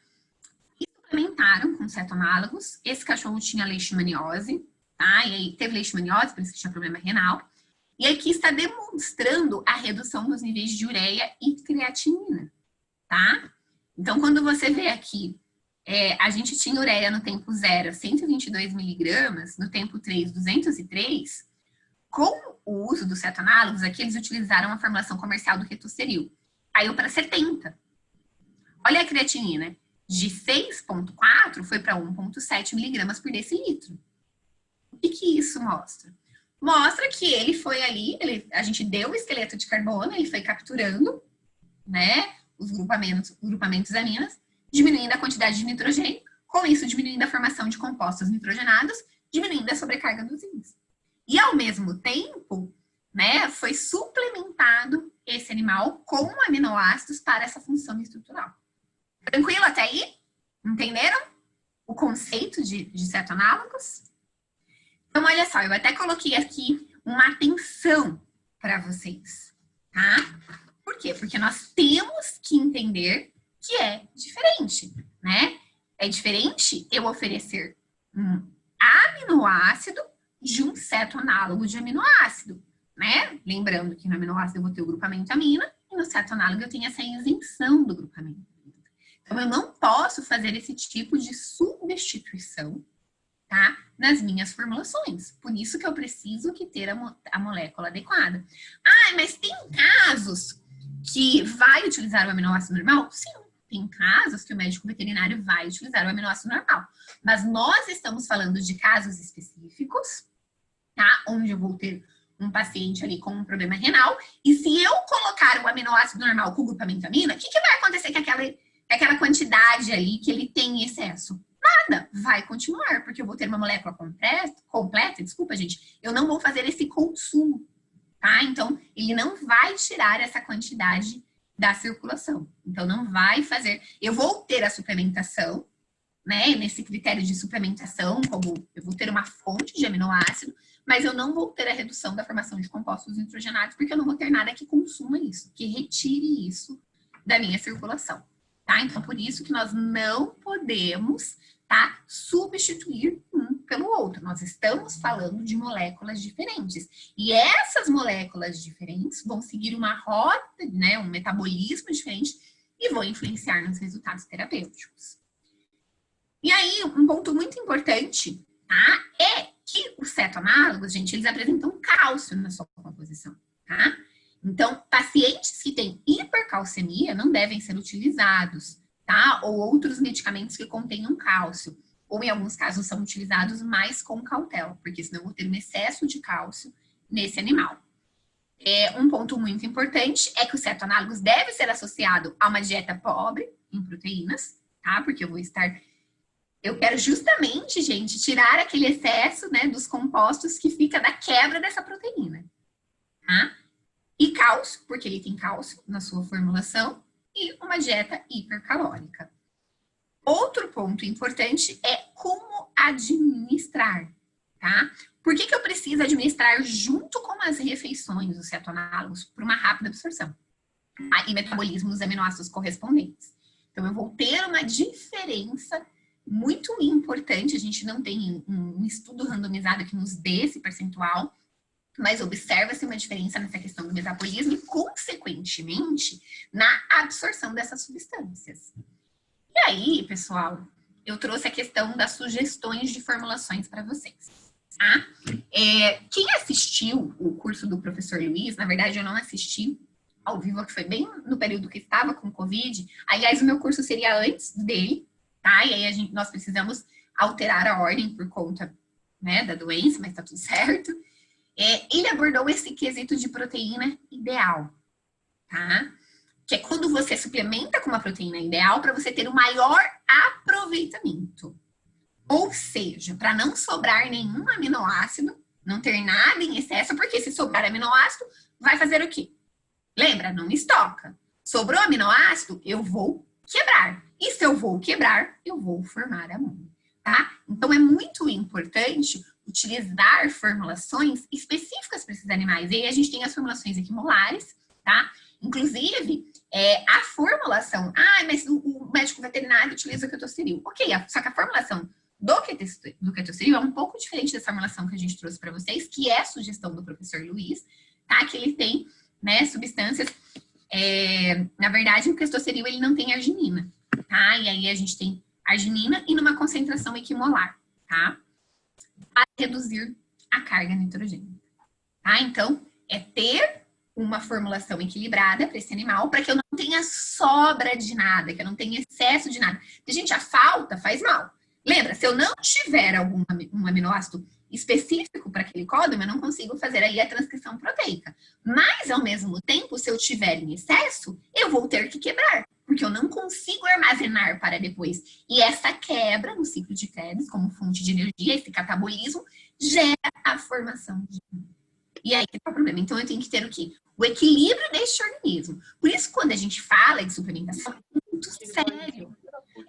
Suplementaram com cetoanálogos. Esse cachorro tinha leishmaniose, tá? E aí teve leishmaniose, por isso que tinha problema renal. E aqui está demonstrando a redução dos níveis de ureia e creatinina, tá? Então, quando você vê aqui, a gente tinha ureia no tempo 0, 122 miligramas, no tempo 3, 203. Com o uso dos cetoanálogos, aqui eles utilizaram a formulação comercial do Retoceril. Caiu para 70. Olha a creatinina. De 6,4 foi para 1,7 miligramas por decilitro. O que isso mostra? Mostra que ele foi ali, a gente deu o esqueleto de carbono, ele foi capturando, né, os grupamentos aminas, diminuindo a quantidade de nitrogênio, com isso diminuindo a formação de compostos nitrogenados, diminuindo a sobrecarga dos rins. E ao mesmo tempo, né, foi suplementado esse animal com aminoácidos para essa função estrutural. Tranquilo até aí? Entenderam o conceito de cetoanálogos? Então, olha só, eu até coloquei aqui uma atenção para vocês, tá? Por quê? Porque nós temos que entender que é diferente, né? É diferente eu oferecer um aminoácido de um cetoanálogo de aminoácido, né? Lembrando que no aminoácido eu vou ter o grupamento amina e no cetoanálogo eu tenho essa isenção do grupamento. Então, eu não posso fazer esse tipo de substituição, tá? Nas minhas formulações. Por isso que eu preciso que ter a molécula adequada. Ah, mas tem casos que vai utilizar o aminoácido normal? Sim, tem casos que o médico veterinário vai utilizar o aminoácido normal. Mas nós estamos falando de casos específicos, tá? Onde eu vou ter um paciente ali com um problema renal. E se eu colocar o aminoácido normal com o grupamento amina, o que vai acontecer com aquela quantidade ali que ele tem em excesso? Nada, vai continuar, porque eu vou ter uma molécula completa, desculpa, gente, eu não vou fazer esse consumo, tá? Então, ele não vai tirar essa quantidade da circulação. Então, não vai fazer... Eu vou ter a suplementação, né? Nesse critério de suplementação, como eu vou ter uma fonte de aminoácido, mas eu não vou ter a redução da formação de compostos nitrogenados, porque eu não vou ter nada que consuma isso, que retire isso da minha circulação. Tá? Então, por isso que nós não podemos, tá, substituir um pelo outro. Nós estamos falando de moléculas diferentes. E essas moléculas diferentes vão seguir uma rota, né, um metabolismo diferente e vão influenciar nos resultados terapêuticos. E aí, um ponto muito importante, tá, é que os cetoanálogos, gente, eles apresentam cálcio na sua composição, tá? Então, pacientes que têm hipercalcemia não devem ser utilizados, tá? Ou outros medicamentos que contenham cálcio. ou em alguns casos são utilizados mais com cautela, porque senão eu vou ter um excesso de cálcio nesse animal. Um ponto muito importante é que o cetoanálogos deve ser associado a uma dieta pobre em proteínas, tá? Porque eu quero justamente, gente, tirar aquele excesso, né, dos compostos que fica da quebra dessa proteína, tá? E cálcio, porque ele tem cálcio na sua formulação, e uma dieta hipercalórica. Outro ponto importante é como administrar, tá? Por que eu preciso administrar junto com as refeições os cetoanálogos para uma rápida absorção e metabolismo dos aminoácidos correspondentes? Então, eu vou ter uma diferença muito importante. A gente não tem um estudo randomizado que nos dê esse percentual, mas observa-se uma diferença nessa questão do metabolismo e, consequentemente, na absorção dessas substâncias. E aí, pessoal, eu trouxe a questão das sugestões de formulações para vocês. Tá? Quem assistiu o curso do professor Luiz, na verdade eu não assisti ao vivo, que foi bem no período que estava com Covid. Aliás, o meu curso seria antes dele, tá? E aí nós precisamos alterar a ordem por conta, né, da doença, mas tá tudo certo. Ele abordou esse quesito de proteína ideal, tá? Que é quando você suplementa com uma proteína ideal para você ter o maior aproveitamento. Ou seja, para não sobrar nenhum aminoácido, não ter nada em excesso, porque se sobrar aminoácido, vai fazer o quê? Lembra? Não estoca. Sobrou aminoácido, eu vou quebrar. E se eu vou quebrar, eu vou formar amônia, tá? Então, é muito importante utilizar formulações específicas para esses animais. E aí a gente tem as formulações equimolares, tá? Inclusive, a formulação... mas o médico veterinário utiliza o ketosteril. Ok, só que a formulação do ketosteril é um pouco diferente dessa formulação que a gente trouxe para vocês, que é a sugestão do professor Luiz, tá? Que ele tem, né, substâncias... na verdade, o ketosteril, ele não tem arginina, tá? E aí a gente tem arginina e numa concentração equimolar, tá? Para reduzir a carga nitrogênica, tá? Então, é ter uma formulação equilibrada para esse animal, para que eu não tenha sobra de nada, que eu não tenha excesso de nada. Porque, gente, a falta faz mal. Lembra, se eu não tiver um aminoácido específico para aquele códon, eu não consigo fazer ali a transcrição proteica. Mas, ao mesmo tempo, se eu tiver em excesso, eu vou ter que quebrar, porque eu não consigo armazenar para depois. E essa quebra no ciclo de Krebs, como fonte de energia, esse catabolismo, gera a formação de... E aí que tá o problema. Então, eu tenho que ter o quê? O equilíbrio deste organismo. Por isso, quando a gente fala de suplementação, é muito sério.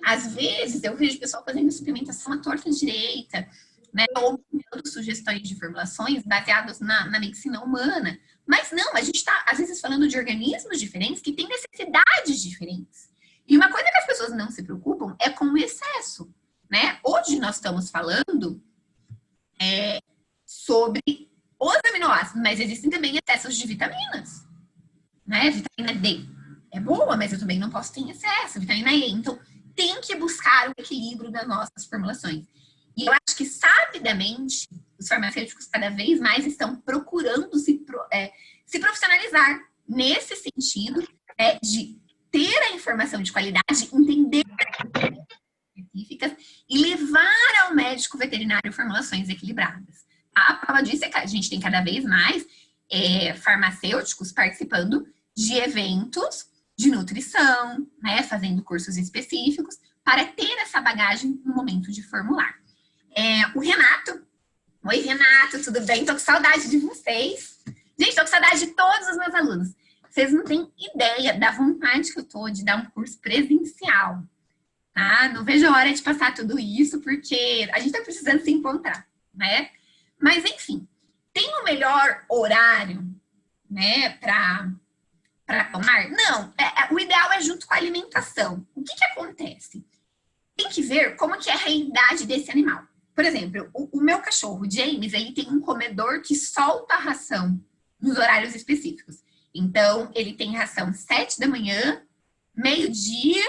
Às vezes, eu vejo o pessoal fazendo suplementação à torta direita, né? Ou dando sugestões de formulações baseadas na medicina humana. Mas não, a gente está, às vezes, falando de organismos diferentes que têm necessidades diferentes. E uma coisa que as pessoas não se preocupam é com o excesso, né? Hoje nós estamos falando sobre os aminoácidos, mas existem também excessos de vitaminas, né? Vitamina D é boa, mas eu também não posso ter em excesso. Vitamina E. Então, tem que buscar o equilíbrio das nossas formulações. E eu acho que, sabidamente, os farmacêuticos cada vez mais estão procurando se profissionalizar nesse sentido, de ter a informação de qualidade, entender específicas e levar ao médico veterinário formulações equilibradas. A prova disso é que a gente tem cada vez mais farmacêuticos participando de eventos de nutrição, né, fazendo cursos específicos, para ter essa bagagem no momento de formular. O Renato. Oi, Renato, tudo bem? Tô com saudade de vocês. Gente, tô com saudade de todos os meus alunos. Vocês não têm ideia da vontade que eu tô de dar um curso presencial, tá? Não vejo a hora de passar tudo isso, porque a gente tá precisando se encontrar, né? Mas, enfim, tem o melhor horário, né, para tomar? Não, o ideal é junto com a alimentação. O que acontece? Tem que ver como que é a realidade desse animal. Por exemplo, o meu cachorro, James, ele tem um comedor que solta a ração nos horários específicos. Então, ele tem ração 7 da manhã, meio-dia,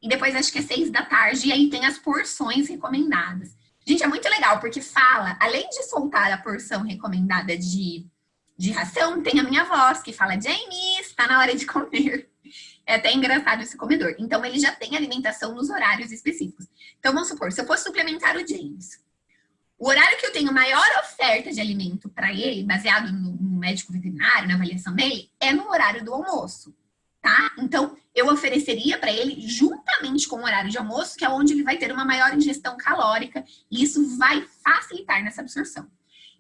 e depois acho que é 6 da tarde, e aí tem as porções recomendadas. Gente, é muito legal, porque fala, além de soltar a porção recomendada de ração, tem a minha voz, que fala, James, tá na hora de comer. É até engraçado esse comedor. Então, ele já tem alimentação nos horários específicos. Então, vamos supor, se eu fosse suplementar o James, o horário que eu tenho maior oferta de alimento para ele, baseado no médico veterinário, na avaliação dele, é no horário do almoço, tá? Então, eu ofereceria para ele juntamente com o horário de almoço, que é onde ele vai ter uma maior ingestão calórica, e isso vai facilitar nessa absorção.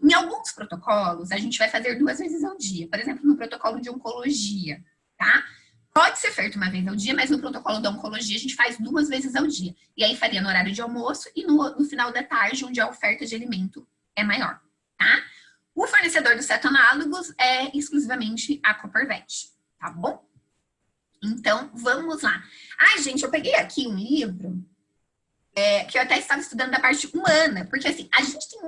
Em alguns protocolos, a gente vai fazer 2 vezes ao dia. Por exemplo, no protocolo de oncologia, tá? Pode ser feito 1 vez ao dia, mas no protocolo da oncologia a gente faz 2 vezes ao dia. E aí faria no horário de almoço e no final da tarde, onde a oferta de alimento é maior, tá? O fornecedor dos cetonálogos é exclusivamente a Copervet, tá bom? Então, vamos lá. Ai, gente, eu peguei aqui um livro que eu até estava estudando da parte humana, porque assim, a gente tem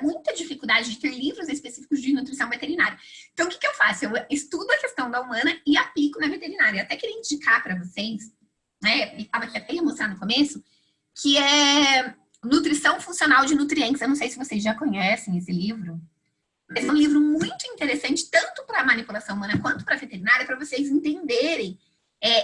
muita dificuldade de ter livros específicos de nutrição veterinária. Então, o que eu faço? Eu estudo a questão da humana e aplico na veterinária. Eu até queria indicar para vocês, né? Eu estava aqui até ia mostrar no começo, que é Nutrição Funcional de Nutrientes. Eu não sei se vocês já conhecem esse livro, mas é um livro muito interessante, tanto para a manipulação humana quanto para a veterinária, para vocês entenderem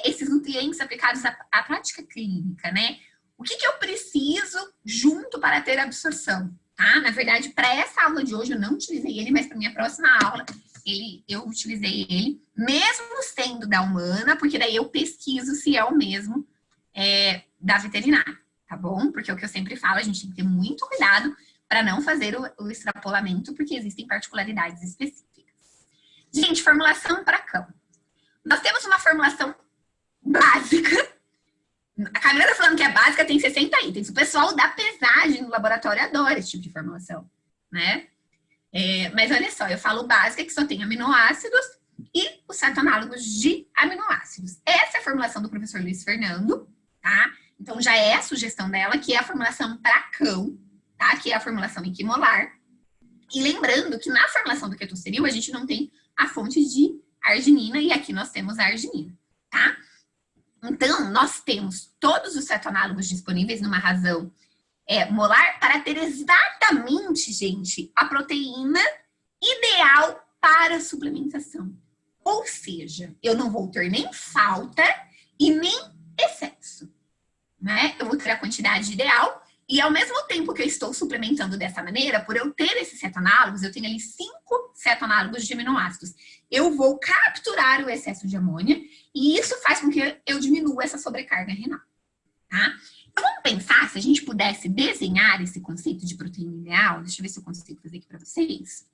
esses nutrientes aplicados à prática clínica, né? O que eu preciso junto para ter absorção, tá? Na verdade, para essa aula de hoje eu não utilizei ele, mas para minha próxima aula eu utilizei ele, mesmo sendo da humana, porque daí eu pesquiso se é o mesmo da veterinária, tá bom? Porque é o que eu sempre falo, a gente tem que ter muito cuidado para não fazer o extrapolamento, porque existem particularidades específicas. Gente, formulação para cão. Nós temos uma formulação básica. A Camila tá falando que é básica, tem 60 itens. O pessoal da pesagem no laboratório adora esse tipo de formulação, né? Mas olha só, eu falo básica, que só tem aminoácidos e os cetonálogos de aminoácidos. Essa é a formulação do professor Luiz Fernando, tá? Então, já é a sugestão dela, que é a formulação para cão, tá? Que é a formulação equimolar. E lembrando que na formulação do ketosteril, a gente não tem a fonte de arginina, e aqui nós temos a arginina, tá? Então, nós temos todos os cetonálogos disponíveis numa razão molar para ter exatamente, gente, a proteína ideal para a suplementação. Ou seja, eu não vou ter nem falta e nem excesso, né? Eu vou ter a quantidade ideal e ao mesmo tempo que eu estou suplementando dessa maneira, por eu ter esses cetonálogos, eu tenho ali 5 cetonálogos de aminoácidos. Eu vou capturar o excesso de amônia e isso faz com que eu diminua essa sobrecarga renal, tá? Então, vamos pensar se a gente pudesse desenhar esse conceito de proteína ideal. Deixa eu ver se eu consigo fazer aqui para vocês.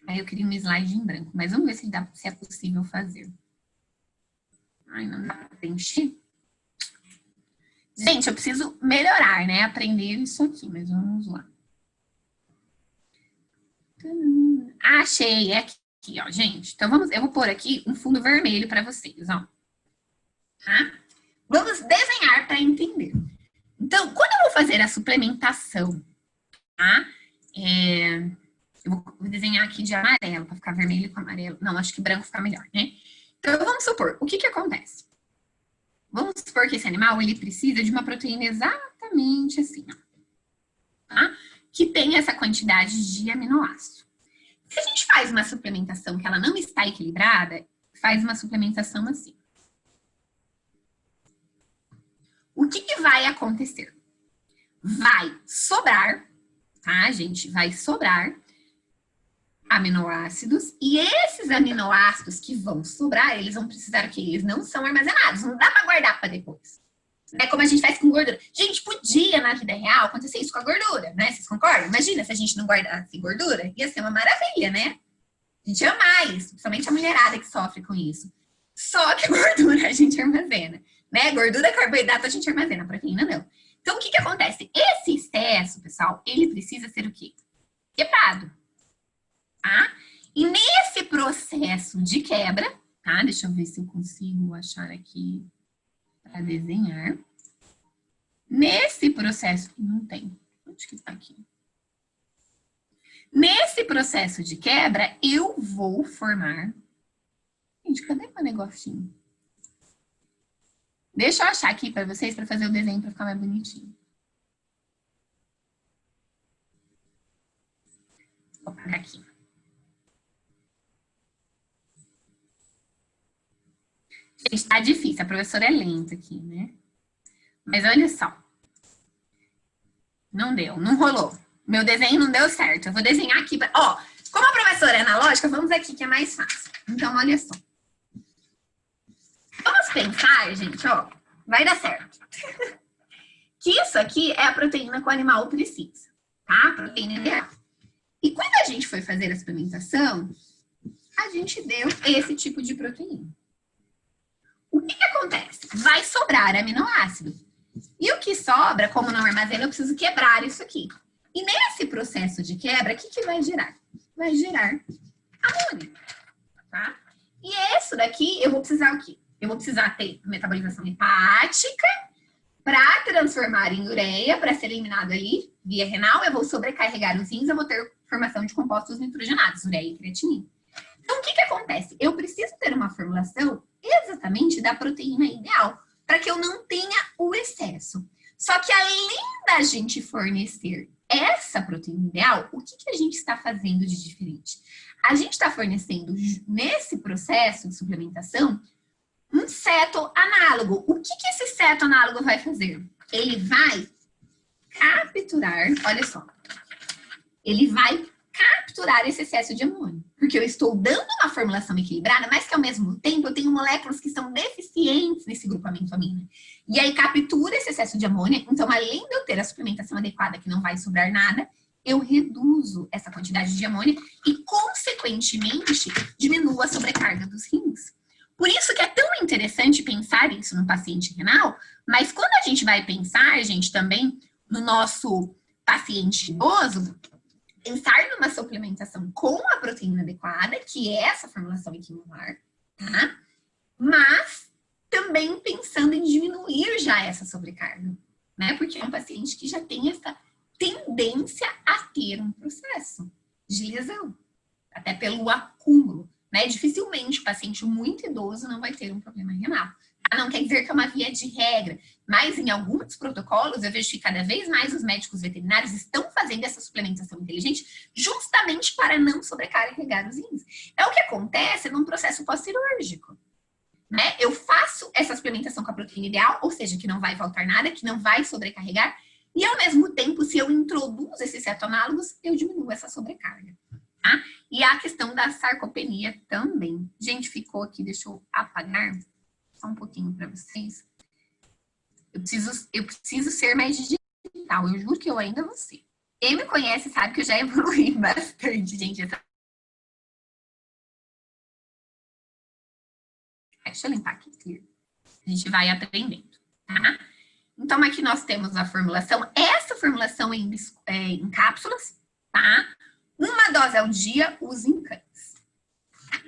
Aí eu queria um slide em branco, mas vamos ver se é possível fazer. Ai, não dá para preencher. Gente, eu preciso melhorar, né? Aprender isso aqui, mas vamos lá. Achei, é aqui, ó, gente. Então, eu vou pôr aqui um fundo vermelho para vocês, ó. Tá? Vamos desenhar para entender. Então, quando eu vou fazer a suplementação, tá? Eu vou desenhar aqui de amarelo, para ficar vermelho com amarelo. Não, acho que branco fica melhor, né? Então, vamos supor, o que acontece? Vamos supor que esse animal, ele precisa de uma proteína exatamente assim, ó, tá? Que tem essa quantidade de aminoácido. Se a gente faz uma suplementação que ela não está equilibrada, faz uma suplementação assim. O que vai acontecer? Vai sobrar, tá, gente? Vai sobrar aminoácidos, e esses aminoácidos que vão sobrar, eles vão precisar que eles não são armazenados, não dá para guardar para depois. É como a gente faz com gordura. Gente, podia na vida real acontecer isso com a gordura, né? Vocês concordam? Imagina se a gente não guardasse gordura, ia ser uma maravilha, né? A gente ama isso, principalmente a mulherada que sofre com isso. Só que gordura a gente armazena, né? Gordura, carboidrato a gente armazena, proteína não. Então, o que acontece? Esse excesso, pessoal, ele precisa ser o quê? Quebrado. Tá? E nesse processo de quebra, tá? Deixa eu ver se eu consigo achar aqui para desenhar. Nesse processo, não tem. Onde que tá aqui? Nesse processo de quebra, eu vou formar... Gente, cadê meu negocinho? Deixa eu achar aqui para vocês, para fazer o desenho para ficar mais bonitinho. Vou apagar aqui. Gente, tá difícil, a professora é lenta aqui, né? Mas olha só, não deu, não rolou. Meu desenho não deu certo. Eu vou desenhar aqui. Ó, como a professora é analógica, vamos aqui que é mais fácil. Então, olha só. Vamos pensar, gente, ó, vai dar certo. Que isso aqui é a proteína que o animal precisa, tá? Proteína ideal. E quando a gente foi fazer a suplementação, a gente deu esse tipo de proteína. O que acontece? Vai sobrar aminoácido. E o que sobra, como não armazena, eu preciso quebrar isso aqui. E nesse processo de quebra, o que vai gerar? Vai gerar amônio, tá? E isso daqui, eu vou precisar o quê? Eu vou precisar ter metabolização hepática para transformar em ureia, para ser eliminado ali via renal. Eu vou sobrecarregar os rins, eu vou ter formação de compostos nitrogenados, ureia e creatinina. Então, o que acontece? Eu preciso ter uma formulação exatamente da proteína ideal, para que eu não tenha o excesso. Só que além da gente fornecer essa proteína ideal, o que a gente está fazendo de diferente? A gente está fornecendo, nesse processo de suplementação, um cetoanálogo. O que esse cetoanálogo vai fazer? Ele vai capturar, olha só, ele vai capturar esse excesso de amônio. Porque eu estou dando uma formulação equilibrada, mas que ao mesmo tempo eu tenho moléculas que são deficientes nesse grupamento amina. E aí captura esse excesso de amônia. Então, além de eu ter a suplementação adequada, que não vai sobrar nada, eu reduzo essa quantidade de amônia e, consequentemente, diminuo a sobrecarga dos rins. Por isso que é tão interessante pensar isso no paciente renal, mas quando a gente vai pensar, gente, também no nosso paciente idoso, pensar numa suplementação com a proteína adequada, que é essa formulação equimolar, tá? Mas também pensando em diminuir já essa sobrecarga, né? Porque é um paciente que já tem essa tendência a ter um processo de lesão, até pelo acúmulo, né? Dificilmente o paciente muito idoso não vai ter um problema renal. Não quer dizer que é uma via de regra, mas em alguns protocolos eu vejo que cada vez mais os médicos veterinários estão fazendo essa suplementação inteligente justamente para não sobrecarregar os rins. É o que acontece num processo pós-cirúrgico, né? Eu faço essa suplementação com a proteína ideal, ou seja, que não vai faltar nada, que não vai sobrecarregar, e ao mesmo tempo, se eu introduzo esses cetoanálogos, eu diminuo essa sobrecarga, tá? E a questão da sarcopenia também. Gente, ficou aqui, deixa eu apagar só um pouquinho para vocês. Eu preciso ser mais digital. Eu juro que eu ainda vou ser. Quem me conhece sabe que eu já evoluí bastante, gente. Deixa eu limpar aqui. A gente vai aprendendo, tá? Então, aqui nós temos a formulação. Essa formulação é em cápsulas, tá? Uma dose ao dia, use em cães.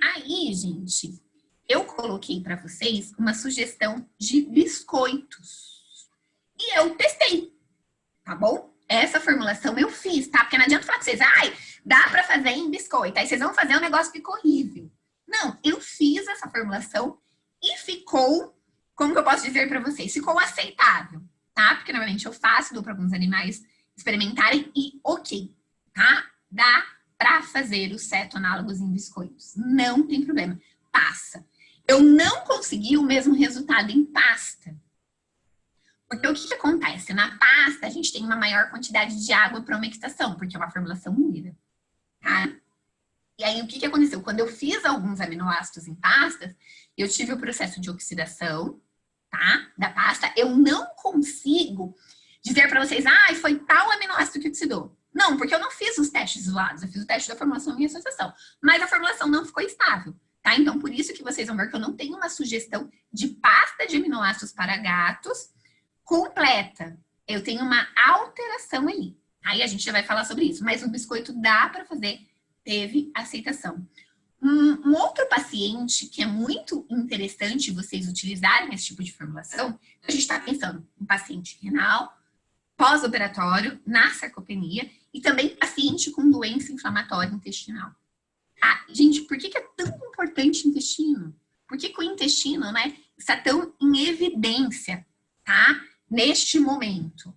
Aí, gente, eu coloquei para vocês uma sugestão de biscoitos. E eu testei, tá bom? Essa formulação eu fiz, tá? Porque não adianta falar pra vocês, ai, dá para fazer em biscoito. Aí vocês vão fazer um negócio que ficou horrível. Não, eu fiz essa formulação e ficou, como que eu posso dizer para vocês? Ficou aceitável, tá? Porque normalmente eu faço, dou para alguns animais experimentarem e ok, tá? Dá para fazer os cetoanálogos em biscoitos. Não tem problema, passa. Eu não consegui o mesmo resultado em pasta. Porque o que acontece? Na pasta, a gente tem uma maior quantidade de água para umectação, porque é uma formulação úmida, tá? E aí, o que aconteceu? Quando eu fiz alguns aminoácidos em pastas, eu tive o processo de oxidação, tá? Da pasta. Eu não consigo dizer para vocês, foi tal aminoácido que oxidou. Não, porque eu não fiz os testes isolados, eu fiz o teste da formulação em associação. Mas a formulação não ficou estável, tá? Então, por isso que vocês vão ver que eu não tenho uma sugestão de pasta de aminoácidos para gatos completa. Eu tenho uma alteração ali. Aí a gente já vai falar sobre isso. Mas o biscoito dá para fazer, teve aceitação. Um outro paciente que é muito interessante vocês utilizarem esse tipo de formulação, a gente está pensando em paciente renal, pós-operatório, na sarcopenia e também paciente com doença inflamatória intestinal. Gente, por que é tão importante o intestino? Por que o intestino, né, está tão em evidência, tá? Neste momento,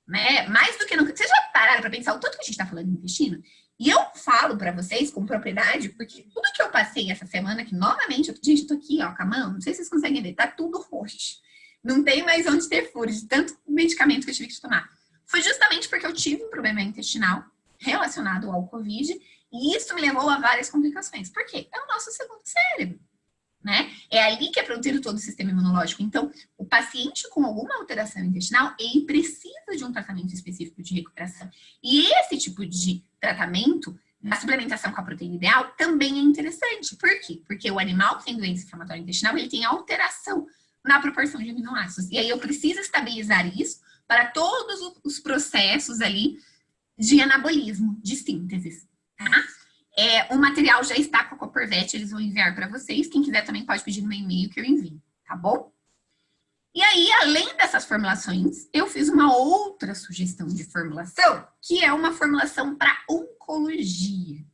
né? Mais do que nunca. Vocês já pararam para pensar o tanto que a gente está falando de intestino? E eu falo para vocês com propriedade, porque tudo que eu passei essa semana, que novamente, gente, eu tô aqui, ó, com a mão, não sei se vocês conseguem ver, tá tudo roxo. Não tem mais onde ter furo, de tanto medicamento que eu tive que tomar. Foi justamente porque eu tive um problema intestinal relacionado ao Covid, e isso me levou a várias complicações. Por quê? É o nosso segundo cérebro, né? É ali que é produzido todo o sistema imunológico. Então, o paciente com alguma alteração intestinal, ele precisa de um tratamento específico de recuperação. E esse tipo de tratamento, a suplementação com a proteína ideal, também é interessante. Por quê? Porque o animal que tem doença inflamatória intestinal, ele tem alteração na proporção de aminoácidos. E aí eu preciso estabilizar isso para todos os processos ali de anabolismo, de síntese, tá? O material já está com a Copervet, eles vão enviar para vocês. Quem quiser também pode pedir no meu e-mail que eu envio, tá bom? E aí, além dessas formulações, eu fiz uma outra sugestão de formulação, que é uma formulação para oncologia.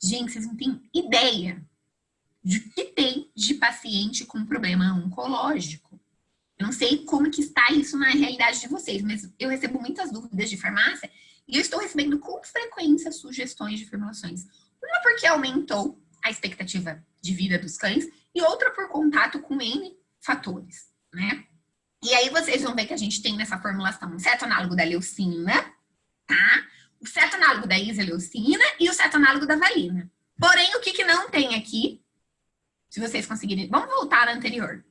Gente, vocês não têm ideia de que tem de paciente com problema oncológico. Eu não sei como que está isso na realidade de vocês, mas eu recebo muitas dúvidas de farmácia e eu estou recebendo com frequência sugestões de formulações. Uma porque aumentou a expectativa de vida dos cães e outra por contato com N fatores, né? E aí vocês vão ver que a gente tem nessa formulação um cetoanálogo da leucina, tá? O cetoanálogo da isoleucina e o cetoanálogo da valina. Porém, o que não tem aqui, se vocês conseguirem... Vamos voltar na anterior.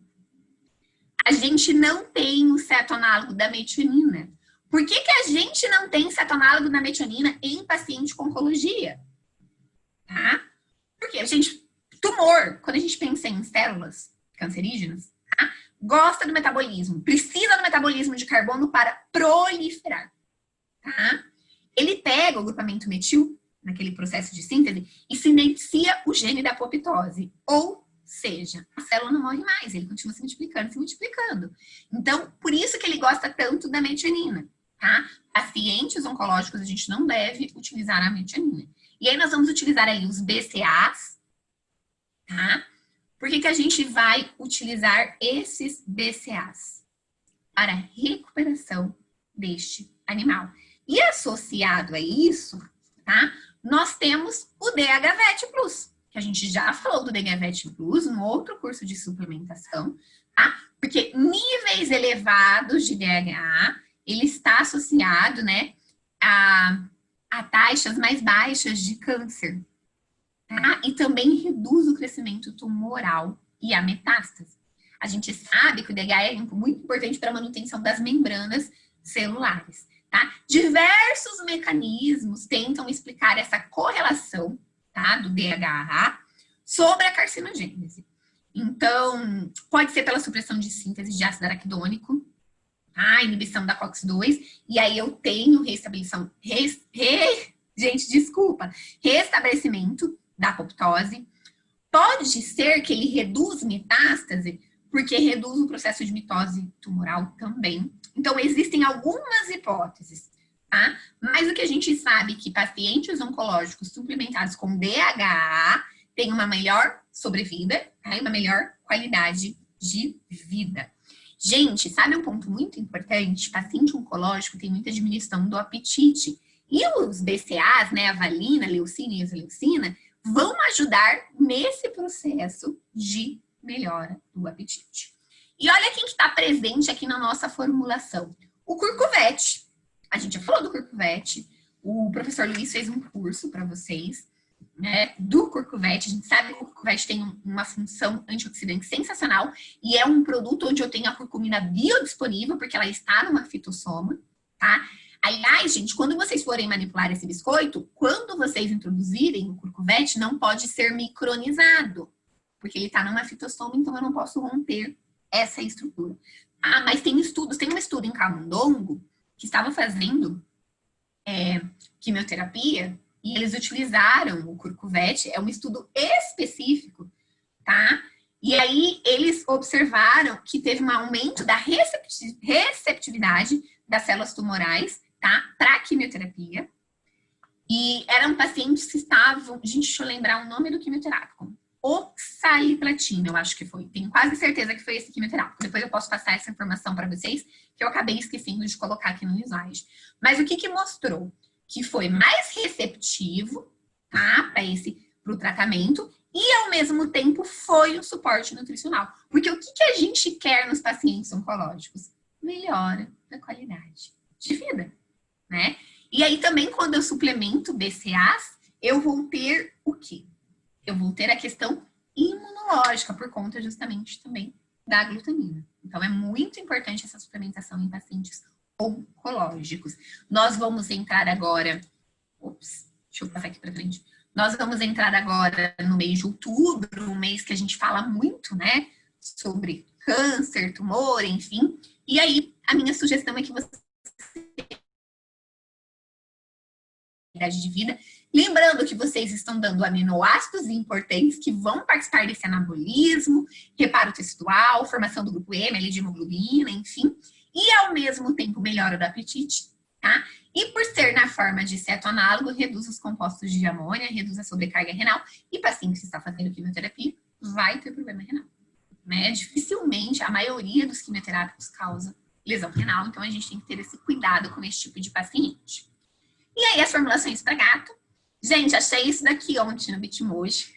A gente não tem o cetoanálogo da metionina. Por que a gente não tem cetoanálogo da metionina em paciente com oncologia? Tá? Porque a gente, tumor, quando a gente pensa em células cancerígenas, tá? Gosta do metabolismo, precisa do metabolismo de carbono para proliferar. Tá? Ele pega o grupamento metil, naquele processo de síntese, e silencia o gene da apoptose. Ou seja, a célula não morre mais, ele continua se multiplicando. Então, por isso que ele gosta tanto da metionina. Tá? Pacientes oncológicos, a gente não deve utilizar a metionina. E aí nós vamos utilizar aí os BCAAs, tá? Por que a gente vai utilizar esses BCAAs? Para a recuperação deste animal. E associado a isso, tá? Nós temos o DHVET Plus, que a gente já falou do DHVET Plus no outro curso de suplementação, tá? Porque níveis elevados de DHA, ele está associado, né, a taxas mais baixas de câncer, tá? E também reduz o crescimento tumoral e a metástase. A gente sabe que o DHA é muito importante para a manutenção das membranas celulares, tá? Diversos mecanismos tentam explicar essa correlação, tá, do DHA sobre a carcinogênese. Então, pode ser pela supressão de síntese de ácido araquidônico, a inibição da COX-2, e aí eu tenho restabelecimento da apoptose. Pode ser que ele reduz metástase, porque reduz o processo de mitose tumoral também. Então, existem algumas hipóteses, tá? Mas o que a gente sabe é que pacientes oncológicos suplementados com DHA têm uma melhor sobrevida, tá? E uma melhor qualidade de vida. Gente, sabe um ponto muito importante? Paciente oncológico tem muita diminuição do apetite. E os BCAAs, né, a valina, a leucina e a isoleucina, vão ajudar nesse processo de melhora do apetite. E olha quem que está presente aqui na nossa formulação. O Curcuvet. A gente já falou do Curcuvet. O professor Luiz fez um curso para vocês, né, do Curcuvet. A gente sabe que o Curcuvet tem uma função antioxidante sensacional e é um produto onde eu tenho a curcumina biodisponível, porque ela está numa fitossoma, tá? Aliás, gente, quando vocês forem manipular esse biscoito, quando vocês introduzirem o Curcuvet, não pode ser micronizado, porque ele está numa fitossoma, então eu não posso romper essa estrutura. Ah, mas tem estudos, tem um estudo em camundongo que estava fazendo quimioterapia e eles utilizaram o Curcuvet, é um estudo específico, tá? E aí eles observaram que teve um aumento da receptividade das células tumorais, tá? Para quimioterapia. E eram pacientes que estavam, gente, deixa eu lembrar o nome do quimioterápico. Oxaliplatina, eu acho que foi. Tenho quase certeza que foi esse quimioterápico. Depois eu posso passar essa informação para vocês, que eu acabei esquecendo de colocar aqui no slide. Mas o que mostrou? que foi mais receptivo, tá? Para o tratamento, e ao mesmo tempo foi um suporte nutricional. Porque o que a gente quer nos pacientes oncológicos? Melhora da qualidade de vida, né? E aí também, quando eu suplemento BCAAs, eu vou ter o quê? Eu vou ter a questão imunológica, por conta justamente também da glutamina. Então, é muito importante essa suplementação em pacientes oncológicos. Nós vamos entrar agora... Ops, deixa eu passar aqui para frente. Nós vamos entrar agora no mês de outubro, um mês que a gente fala muito, né? Sobre câncer, tumor, enfim. E aí, a minha sugestão é que você de vida, lembrando que vocês estão dando aminoácidos importantes que vão participar desse anabolismo, reparo tecidual, formação do grupo M, ali de hemoglobina, enfim, e ao mesmo tempo melhora do apetite, tá? E por ser na forma de cetoanálogo, reduz os compostos de amônia, reduz a sobrecarga renal, e paciente que está fazendo quimioterapia vai ter problema renal, né? Dificilmente, a maioria dos quimioterápicos causa lesão renal, então a gente tem que ter esse cuidado com esse tipo de paciente. E aí, as formulações para gato. Gente, achei isso daqui ontem no Bitmoji.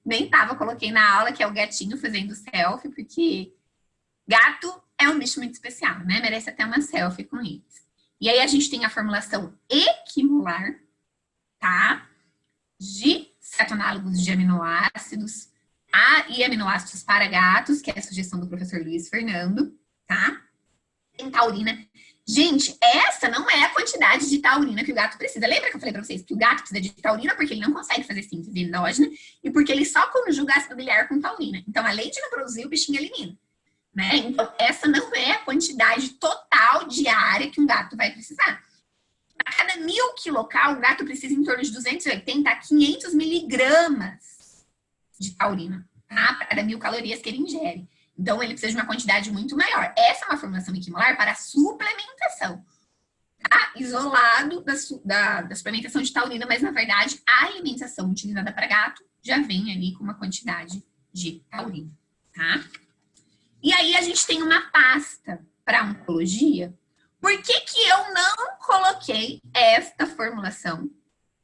Nem tava, coloquei na aula, que é o gatinho fazendo selfie, porque gato é um bicho muito especial, né? Merece até uma selfie com eles. E aí, a gente tem a formulação equimolar, tá? De cetonálogos de aminoácidos e aminoácidos para gatos, que é a sugestão do professor Luiz Fernando, tá? Tem taurina. Gente, essa não é a quantidade de taurina que o gato precisa. Lembra que eu falei para vocês que o gato precisa de taurina porque ele não consegue fazer síntese endógena e porque ele só conjuga ácido biliar com taurina. Então, além de não produzir, o bichinho elimina, né? Então, essa não é a quantidade total diária que um gato vai precisar. A cada 1000 quilocal, o gato precisa em torno de 280 a 500 miligramas de taurina, tá? Para cada 1000 calorias que ele ingere. Então, ele precisa de uma quantidade muito maior. Essa é uma formulação equimolar para suplementação, tá? Isolado da suplementação de taurina, mas, na verdade, a alimentação utilizada para gato já vem ali com uma quantidade de taurina, tá? E aí, a gente tem uma pasta para oncologia. Por que que eu não coloquei esta formulação,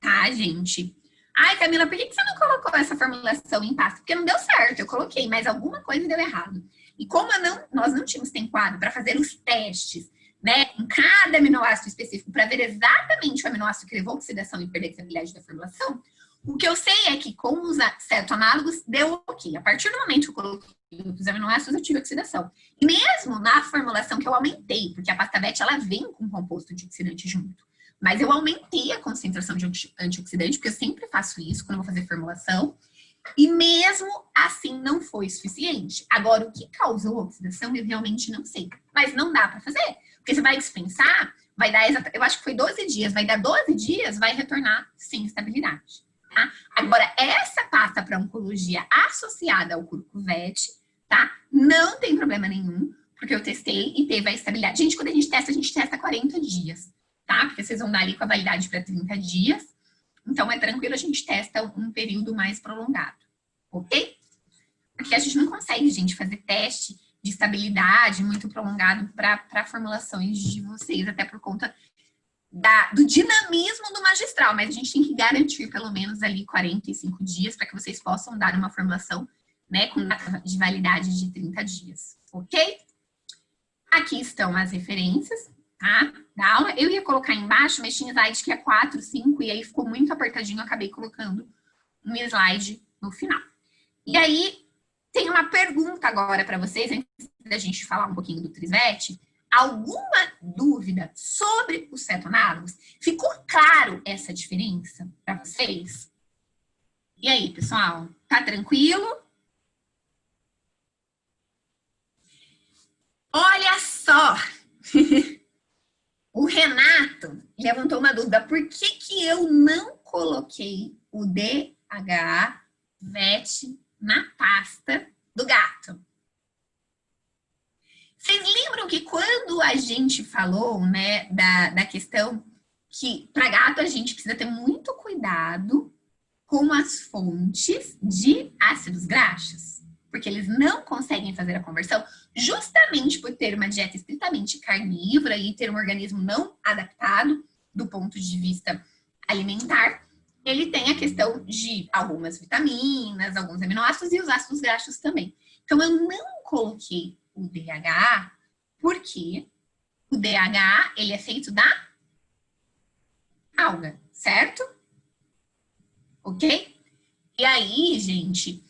tá, gente? Ai, Camila, por que você não colocou essa formulação em pasta? Porque não deu certo, eu coloquei, mas alguma coisa deu errado. E como nós não tínhamos tempo para fazer os testes, né, em cada aminoácido específico, para ver exatamente o aminoácido que levou a oxidação e hiperdensidade da formulação, o que eu sei é que com os cetoanálogos deu ok. A partir do momento que eu coloquei os aminoácidos, eu tive oxidação. E mesmo na formulação que eu aumentei, porque a pasta BET, ela vem com composto antioxidante junto. Mas eu aumentei a concentração de antioxidante, porque eu sempre faço isso quando eu vou fazer formulação. E mesmo assim não foi suficiente. Agora, o que causou a oxidação, eu realmente não sei. Mas não dá para fazer. Porque você vai dispensar, vai dar eu acho que foi 12 dias. Vai dar 12 dias, vai retornar sem estabilidade. Tá? Agora, essa pasta para oncologia associada ao Curcuvet, tá? Não tem problema nenhum, porque eu testei e teve a estabilidade. Gente, quando a gente testa 40 dias. Tá? Porque vocês vão dar ali com a validade para 30 dias. Então, é tranquilo, a gente testa um período mais prolongado. Ok? Porque a gente não consegue, gente, fazer teste de estabilidade muito prolongado para formulações de vocês, até por conta do dinamismo do magistral. Mas a gente tem que garantir pelo menos ali 45 dias para que vocês possam dar uma formulação, né, com data de validade de 30 dias. Ok? Aqui estão as referências, tá? Da aula. Eu ia colocar embaixo, mas tinha slide que é 4, 5, e aí ficou muito apertadinho, eu acabei colocando um slide no final. E aí, tem uma pergunta agora para vocês, antes da gente falar um pouquinho do Trisvet. Alguma dúvida sobre os cetoanálogos? Ficou claro essa diferença para vocês? E aí, pessoal? Tá tranquilo? Olha só! O Renato levantou uma dúvida. Por que que eu não coloquei o DHVET na pasta do gato? Vocês lembram que quando a gente falou, né, da questão que para gato a gente precisa ter muito cuidado com as fontes de ácidos graxos? Porque eles não conseguem fazer a conversão justamente por ter uma dieta estritamente carnívora e ter um organismo não adaptado do ponto de vista alimentar, ele tem a questão de algumas vitaminas, alguns aminoácidos e os ácidos graxos também. Então, eu não coloquei o DHA, porque o DHA, ele é feito da alga, certo? Ok? E aí, gente,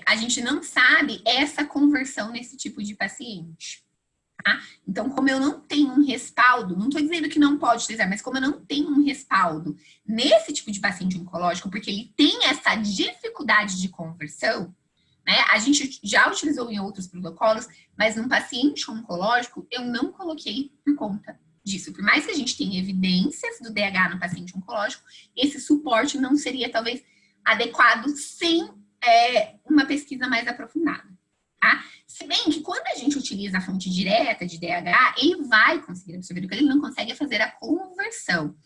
a gente não sabe essa conversão nesse tipo de paciente. Tá? Então, como eu não tenho um respaldo, não estou dizendo que não pode utilizar, mas como eu não tenho um respaldo nesse tipo de paciente oncológico, porque ele tem essa dificuldade de conversão, né? A gente já utilizou em outros protocolos, mas num paciente oncológico, eu não coloquei por conta disso. Por mais que a gente tenha evidências do DH no paciente oncológico, esse suporte não seria, talvez, adequado sem uma pesquisa mais aprofundada. Tá? Se bem que quando a gente utiliza a fonte direta de DH, ele vai conseguir absorver o que ele não consegue fazer a conversão.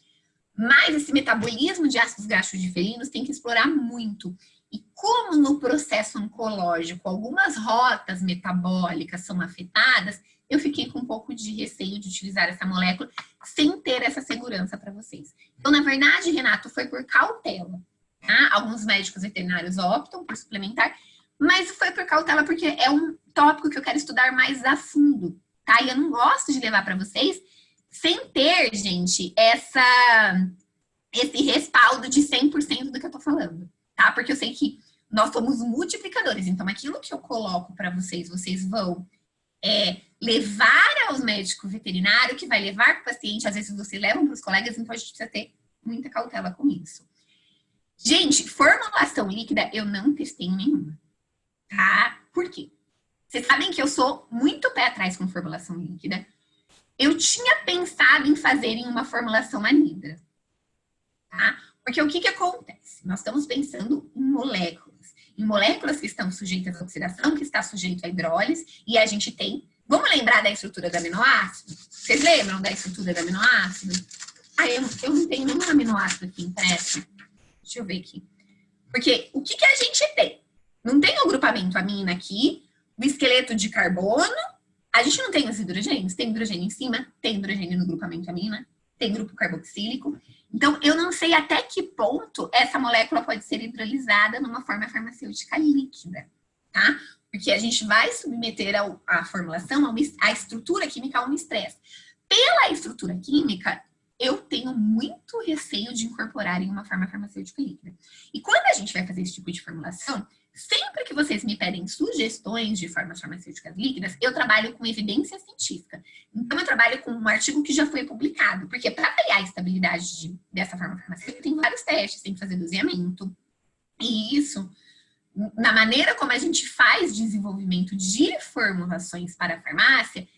Mas esse metabolismo de ácidos graxos diferinos tem que explorar muito. E como no processo oncológico algumas rotas metabólicas são afetadas, eu fiquei com um pouco de receio de utilizar essa molécula sem ter essa segurança para vocês. Então, na verdade, Renato, foi por cautela. Tá? Alguns médicos veterinários optam por suplementar, mas foi por cautela porque é um tópico que eu quero estudar mais a fundo, tá? E eu não gosto de levar para vocês sem ter, gente, esse respaldo de 100% do que eu tô falando, tá? Porque eu sei que nós somos multiplicadores, então aquilo que eu coloco para vocês, vocês vão levar aos médicos veterinários, que vai levar para o paciente, às vezes vocês levam para os colegas, então a gente precisa ter muita cautela com isso. Gente, formulação líquida eu não testei nenhuma. Tá? Por quê? Vocês sabem que eu sou muito pé atrás com formulação líquida. Eu tinha pensado em fazer em uma formulação anidra. Tá? Porque o que acontece? Nós estamos pensando em moléculas que estão sujeitas à oxidação, que está sujeito à hidrólise, e a gente tem... Vamos lembrar da estrutura do aminoácido? Vocês lembram da estrutura do aminoácido? Eu não tenho nenhum aminoácido aqui impresso. Deixa eu ver aqui. Porque o que a gente tem? Não tem o grupamento amina aqui, o esqueleto de carbono, a gente não tem os hidrogênios, tem hidrogênio em cima, tem hidrogênio no grupamento amina, tem grupo carboxílico. Então, eu não sei até que ponto essa molécula pode ser hidrolisada numa forma farmacêutica líquida, tá? Porque a gente vai submeter a formulação, a estrutura química a um estresse. Pela estrutura química, eu tenho muito receio de incorporar em uma forma farmacêutica líquida. E quando a gente vai fazer esse tipo de formulação, sempre que vocês me pedem sugestões de formas farmacêuticas líquidas, eu trabalho com evidência científica. Então, eu trabalho com um artigo que já foi publicado, porque para avaliar a estabilidade dessa forma farmacêutica, tem vários testes, tem que fazer doseamento. E isso, na maneira como a gente faz desenvolvimento de formulações para a farmácia,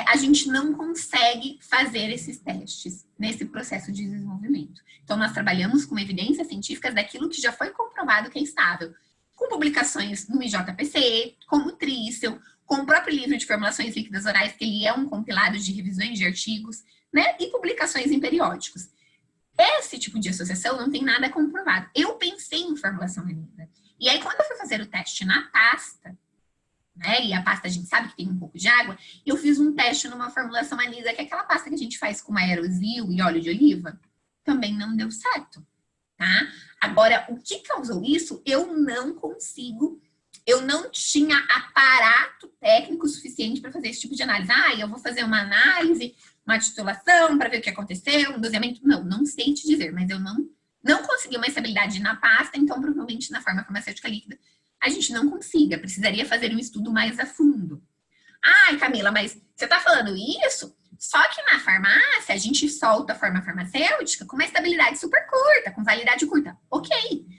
a gente não consegue fazer esses testes nesse processo de desenvolvimento. Então, nós trabalhamos com evidências científicas daquilo que já foi comprovado que é estável, com publicações no IJPC, como o Trícel, com o próprio livro de formulações líquidas orais, que ele é um compilado de revisões de artigos, né, e publicações em periódicos. Esse tipo de associação não tem nada comprovado. Eu pensei em formulação anida. E aí, quando eu fui fazer o teste na pasta, né, e a pasta a gente sabe que tem um pouco de água, eu fiz um teste numa formulação anida, que é aquela pasta que a gente faz com aerosil e óleo de oliva, também não deu certo, tá? Agora, o que causou isso, eu não consigo, eu não tinha aparato técnico suficiente para fazer esse tipo de análise. Eu vou fazer uma análise, uma titulação para ver o que aconteceu, um doseamento. Não sei te dizer, mas eu não consegui uma estabilidade na pasta, então provavelmente na forma farmacêutica líquida a gente não consiga, precisaria fazer um estudo mais a fundo. Camila, mas você está falando isso? Só que na farmácia a gente solta a forma farmacêutica com uma estabilidade super curta, com validade curta. Ok,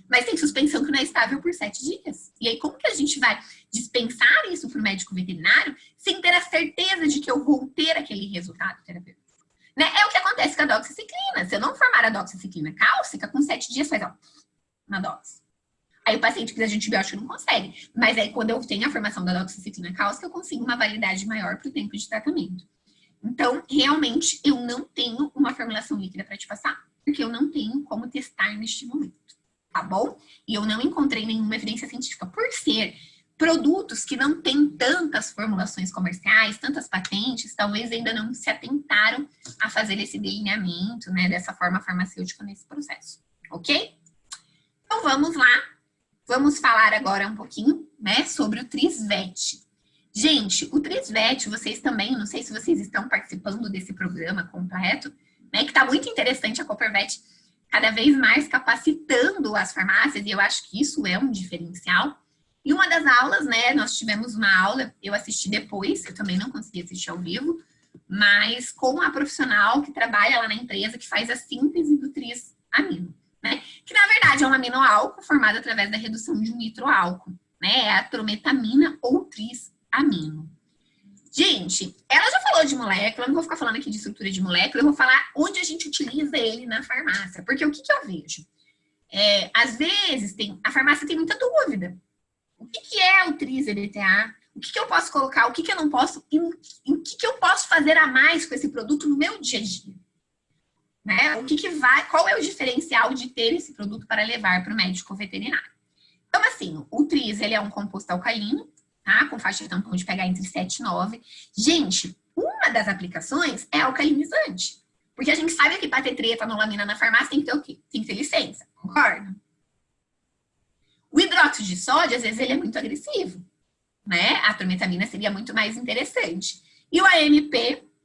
mas tem suspensão que não é estável por 7 dias. E aí como que a gente vai dispensar isso para o médico veterinário sem ter a certeza de que eu vou ter aquele resultado terapêutico? Né? É o que acontece com a doxiciclina. Se eu não formar a doxiciclina cálcica, com 7 dias faz, na dox. Aí o paciente precisa de antibiótico não consegue. Mas aí quando eu tenho a formação da doxiciclina cálcica, eu consigo uma validade maior para o tempo de tratamento. Então, realmente, eu não tenho uma formulação líquida para te passar, porque eu não tenho como testar neste momento, tá bom? E eu não encontrei nenhuma evidência científica. Por ser produtos que não têm tantas formulações comerciais, tantas patentes, talvez ainda não se atentaram a fazer esse delineamento, né, dessa forma farmacêutica nesse processo, ok? Então, vamos lá. Vamos falar agora um pouquinho, né, sobre o Trisvet. Gente, o Trisvet, vocês também, não sei se vocês estão participando desse programa completo, né, que está muito interessante a Coppervet cada vez mais capacitando as farmácias, e eu acho que isso é um diferencial. E uma das aulas, né, nós tivemos uma aula, eu assisti depois, eu também não consegui assistir ao vivo, mas com a profissional que trabalha lá na empresa, que faz a síntese do trisamino, né, que na verdade é um aminoálcool formado através da redução de um nitroálcool, né, é a trometamina ou trisamino. Gente, ela já falou de molécula, não vou ficar falando aqui de estrutura de molécula, eu vou falar onde a gente utiliza ele na farmácia. Porque o que eu vejo? Às vezes, a farmácia tem muita dúvida. O que é o tris-EDTA? O que eu posso colocar? O que eu não posso? E o que eu posso fazer a mais com esse produto no meu dia a dia? Né? Qual é o diferencial de ter esse produto para levar para o médico veterinário? Então, assim, o tris, ele é um composto alcalino, tá? Com faixa de tampão de pH entre 7 e 9. Gente, uma das aplicações é alcalinizante. Porque a gente sabe que para ter trietanolamina na farmácia tem que ter o quê? Tem que ter licença, concorda? O hidróxido de sódio, às vezes, ele é muito agressivo, né? A trometamina seria muito mais interessante. E o AMP,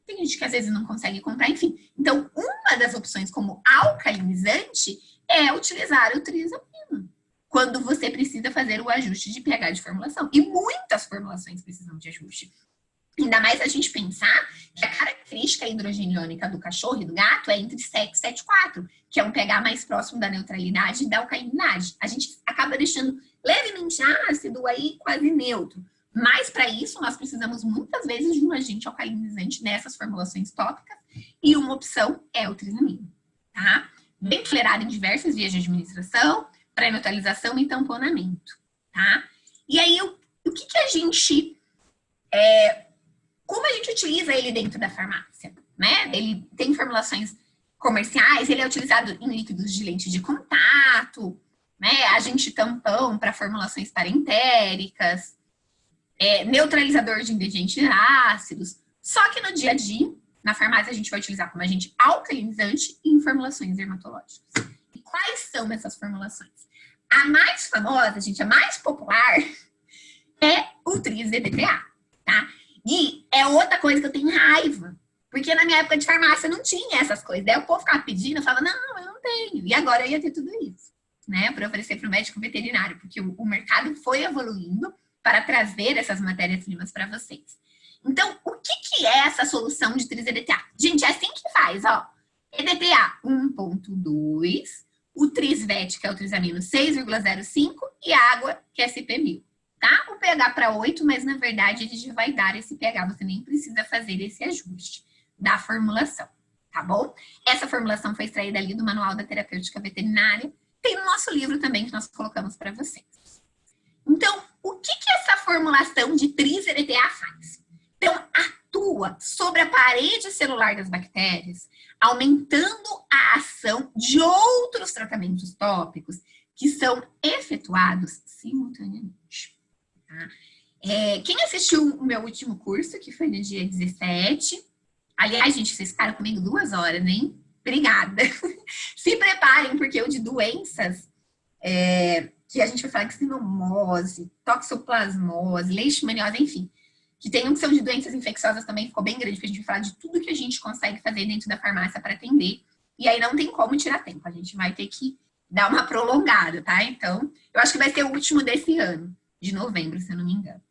tem gente que às vezes não consegue comprar, enfim. Então, uma das opções como alcalinizante é utilizar o trisamino, quando você precisa fazer o ajuste de pH de formulação. E muitas formulações precisam de ajuste. Ainda mais a gente pensar que a característica hidrogeniônica do cachorro e do gato é entre 7 e 7,4, que é um pH mais próximo da neutralidade e da alcalinidade. A gente acaba deixando levemente ácido aí quase neutro. Mas para isso nós precisamos muitas vezes de um agente alcalinizante nessas formulações tópicas e uma opção é o trisamino, tá? Bem tolerado em diversas vias de administração, para neutralização e tamponamento, tá? E aí, o que a gente... como a gente utiliza ele dentro da farmácia, né? Ele tem formulações comerciais, ele é utilizado em líquidos de lente de contato, né? Agente tampão para formulações parentéricas, neutralizador de ingredientes ácidos. Só que no dia a dia, na farmácia, a gente vai utilizar como agente alcalinizante em formulações dermatológicas. E quais são essas formulações? A mais famosa, gente, a mais popular é o tris-EDTA, tá? E é outra coisa que eu tenho raiva, porque na minha época de farmácia não tinha essas coisas. Daí o povo ficava pedindo, eu falava, não, eu não tenho. E agora eu ia ter tudo isso, né? Para oferecer para o médico veterinário, porque o mercado foi evoluindo para trazer essas matérias-primas para vocês. Então, o que é essa solução de tris-EDTA? Gente, é assim que faz, ó. EDTA 1.2, o Trisvet, que é o trisamino 6,05 e água, que é SP1000, tá? O pH para 8, mas na verdade ele já vai dar esse pH, você nem precisa fazer esse ajuste da formulação, tá bom? Essa formulação foi extraída ali do Manual da Terapêutica Veterinária, tem no nosso livro também que nós colocamos para vocês. Então, o que essa formulação de tris-EDTA faz? Então, atua sobre a parede celular das bactérias, aumentando a ação de outros tratamentos tópicos que são efetuados simultaneamente. Tá? Quem assistiu o meu último curso, que foi no dia 17, aliás, gente, vocês ficaram comigo 2 horas, hein? Obrigada. Se preparem, porque o de doenças, que a gente vai falar de xinomose, toxoplasmose, leishmaniose, enfim, que tem opção de doenças infecciosas também, ficou bem grande, porque a gente vai falar de tudo que a gente consegue fazer dentro da farmácia para atender. E aí não tem como tirar tempo, a gente vai ter que dar uma prolongada, tá? Então, eu acho que vai ser o último desse ano, de novembro, se eu não me engano,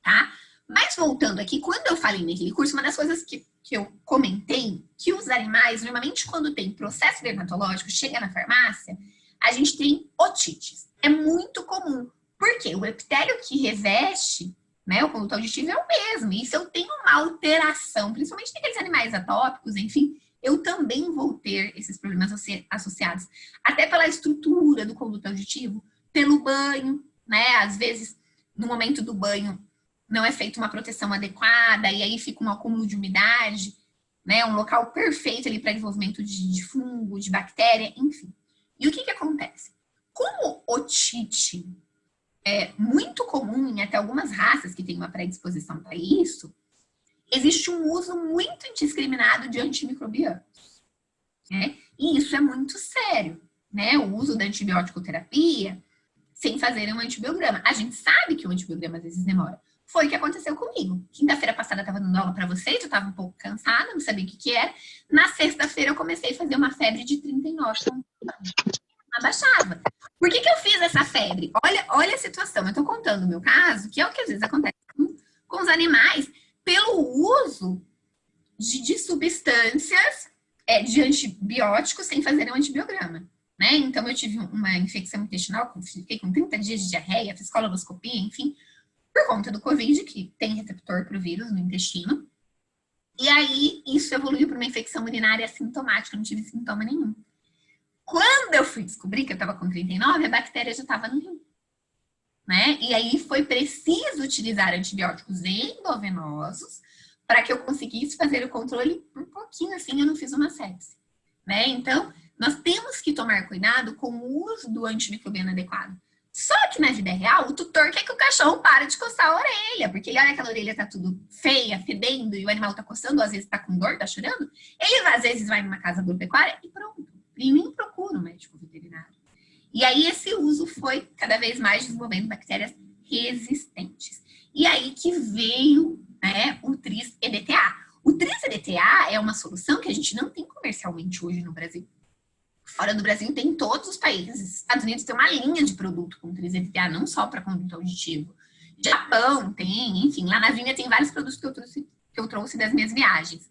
tá? Mas voltando aqui, quando eu falei naquele curso, uma das coisas que eu comentei, que os animais, normalmente quando tem processo dermatológico, chega na farmácia, a gente tem otites. É muito comum, porque o epitélio que reveste, né, o conduto auditivo é o mesmo, e se eu tenho uma alteração, principalmente naqueles animais atópicos, enfim, eu também vou ter esses problemas associados, até pela estrutura do conduto auditivo, pelo banho, né, às vezes, no momento do banho, não é feita uma proteção adequada, e aí fica um acúmulo de umidade, né, um local perfeito ali para desenvolvimento de fungo, de bactéria, enfim. E o que acontece? Como otite é muito comum em até algumas raças que têm uma predisposição para isso, existe um uso muito indiscriminado de antimicrobianos, né? E isso é muito sério, né? O uso da antibiótico terapia sem fazer um antibiograma. A gente sabe que o antibiograma às vezes demora. Foi o que aconteceu comigo. Quinta-feira passada eu estava dando aula para vocês, eu estava um pouco cansada, não sabia o que era. Na sexta-feira eu comecei a fazer uma febre de 39, não abaixava. Por que eu fiz essa febre? Olha a situação. Eu estou contando o meu caso, que é o que às vezes acontece com os animais, pelo uso de substâncias de antibióticos sem fazer um antibiograma. Né? Então, eu tive uma infecção intestinal, fiquei com 30 dias de diarreia, fiz colonoscopia, enfim, por conta do Covid, que tem receptor para o vírus no intestino. E aí, isso evoluiu para uma infecção urinária assintomática, não tive sintoma nenhum. Quando eu fui descobrir que eu estava com 39, a bactéria já estava no rim. Né? E aí foi preciso utilizar antibióticos endovenosos para que eu conseguisse fazer o controle um pouquinho assim, eu não fiz uma sepse. Né? Então, nós temos que tomar cuidado com o uso do antimicrobiano adequado. Só que na vida real, o tutor quer que o cachorro pare de coçar a orelha, porque ele olha que aquela orelha tá tudo feia, fedendo, e o animal tá coçando, ou às vezes tá com dor, tá chorando. Ele às vezes vai numa casa agropecuária e pronto. Ele nem procura um médico veterinário. E aí esse uso foi cada vez mais desenvolvendo bactérias resistentes. E aí que veio, né, o Tris-EDTA. O Tris-EDTA é uma solução que a gente não tem comercialmente hoje no Brasil. Fora do Brasil tem em todos os países. Estados Unidos tem uma linha de produto com Tris-EDTA, não só para conduto auditivo. Japão tem, enfim, lá na Vinha tem vários produtos que eu trouxe das minhas viagens.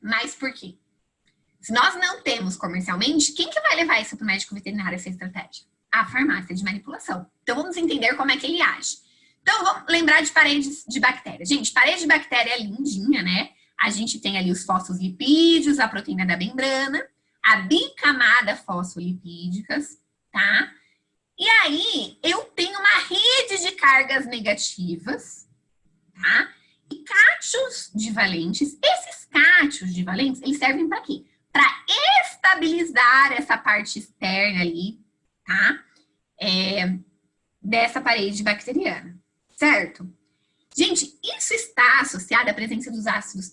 Mas por quê? Se nós não temos comercialmente, quem que vai levar isso para o médico veterinário, essa estratégia? A farmácia de manipulação. Então, vamos entender como é que ele age. Então, vamos lembrar de paredes de bactéria. Gente, parede de bactéria é lindinha, né? A gente tem ali os fosfolipídios, a proteína da membrana, a bicamada fosfolipídicas, tá? E aí, eu tenho uma rede de cargas negativas, tá? E cátios divalentes. Esses cátios divalentes, eles servem para quê? Para estabilizar essa parte externa ali, tá? Dessa parede bacteriana, certo? Gente, isso está associado à presença dos ácidos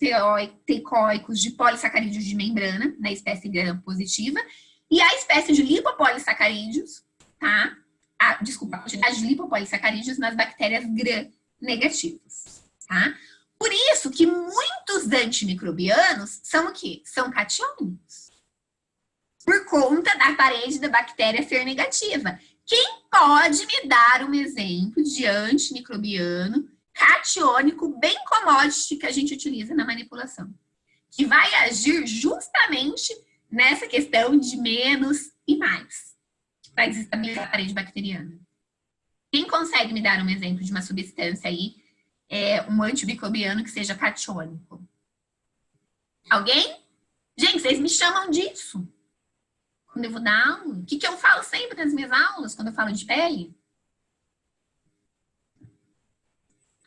teicoicos de polissacarídeos de membrana, na espécie gram positiva, e a espécie de lipopolissacarídeos, tá? A quantidade de lipopolissacarídeos nas bactérias gram negativas, tá? Por isso que muitos antimicrobianos são o quê? São catiônicos. Por conta da parede da bactéria ser negativa. Quem pode me dar um exemplo de antimicrobiano catiônico bem commodity que a gente utiliza na manipulação? Que vai agir justamente nessa questão de menos e mais. Para desestabilizar a parede bacteriana. Quem consegue me dar um exemplo de uma substância aí, um antimicrobiano que seja catiônico? Alguém? Gente, vocês me chamam disso. Quando eu vou dar aula. O que eu falo sempre nas minhas aulas, quando eu falo de pele?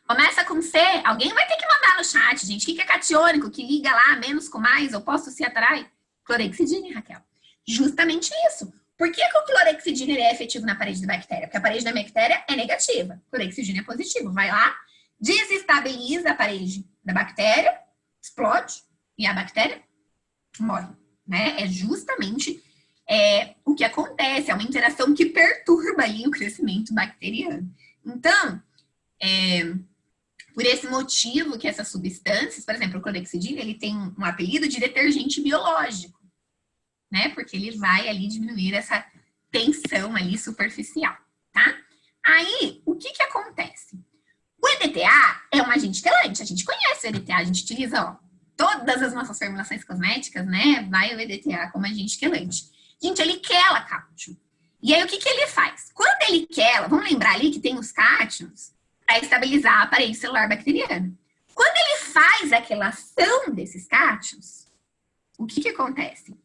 Começa com C. Alguém vai ter que mandar no chat, gente. O que é catiônico? Que liga lá, menos com mais, oposto se atrai? Clorexidina, Raquel. Justamente isso. Por que o clorexidina é efetivo na parede da bactéria? Porque a parede da bactéria é negativa. Clorexidina é positivo. Vai lá, desestabiliza a parede da bactéria, explode, e a bactéria morre. Né? É justamente o que acontece. É uma interação que perturba ali o crescimento bacteriano. Então, por esse motivo que essas substâncias, por exemplo, o clorexidina, ele tem um apelido de detergente biológico, né? Porque ele vai ali diminuir essa tensão ali superficial, tá? Aí, o que acontece? O EDTA é um agente quelante, a gente conhece o EDTA, a gente utiliza, ó, todas as nossas formulações cosméticas, né? Vai o EDTA como agente quelante. Gente, ele quela cátio. E aí, o que ele faz? Quando ele quela, vamos lembrar ali que tem os cátions para estabilizar a parede celular bacteriana. Quando ele faz a quelação desses cátions, o que acontece?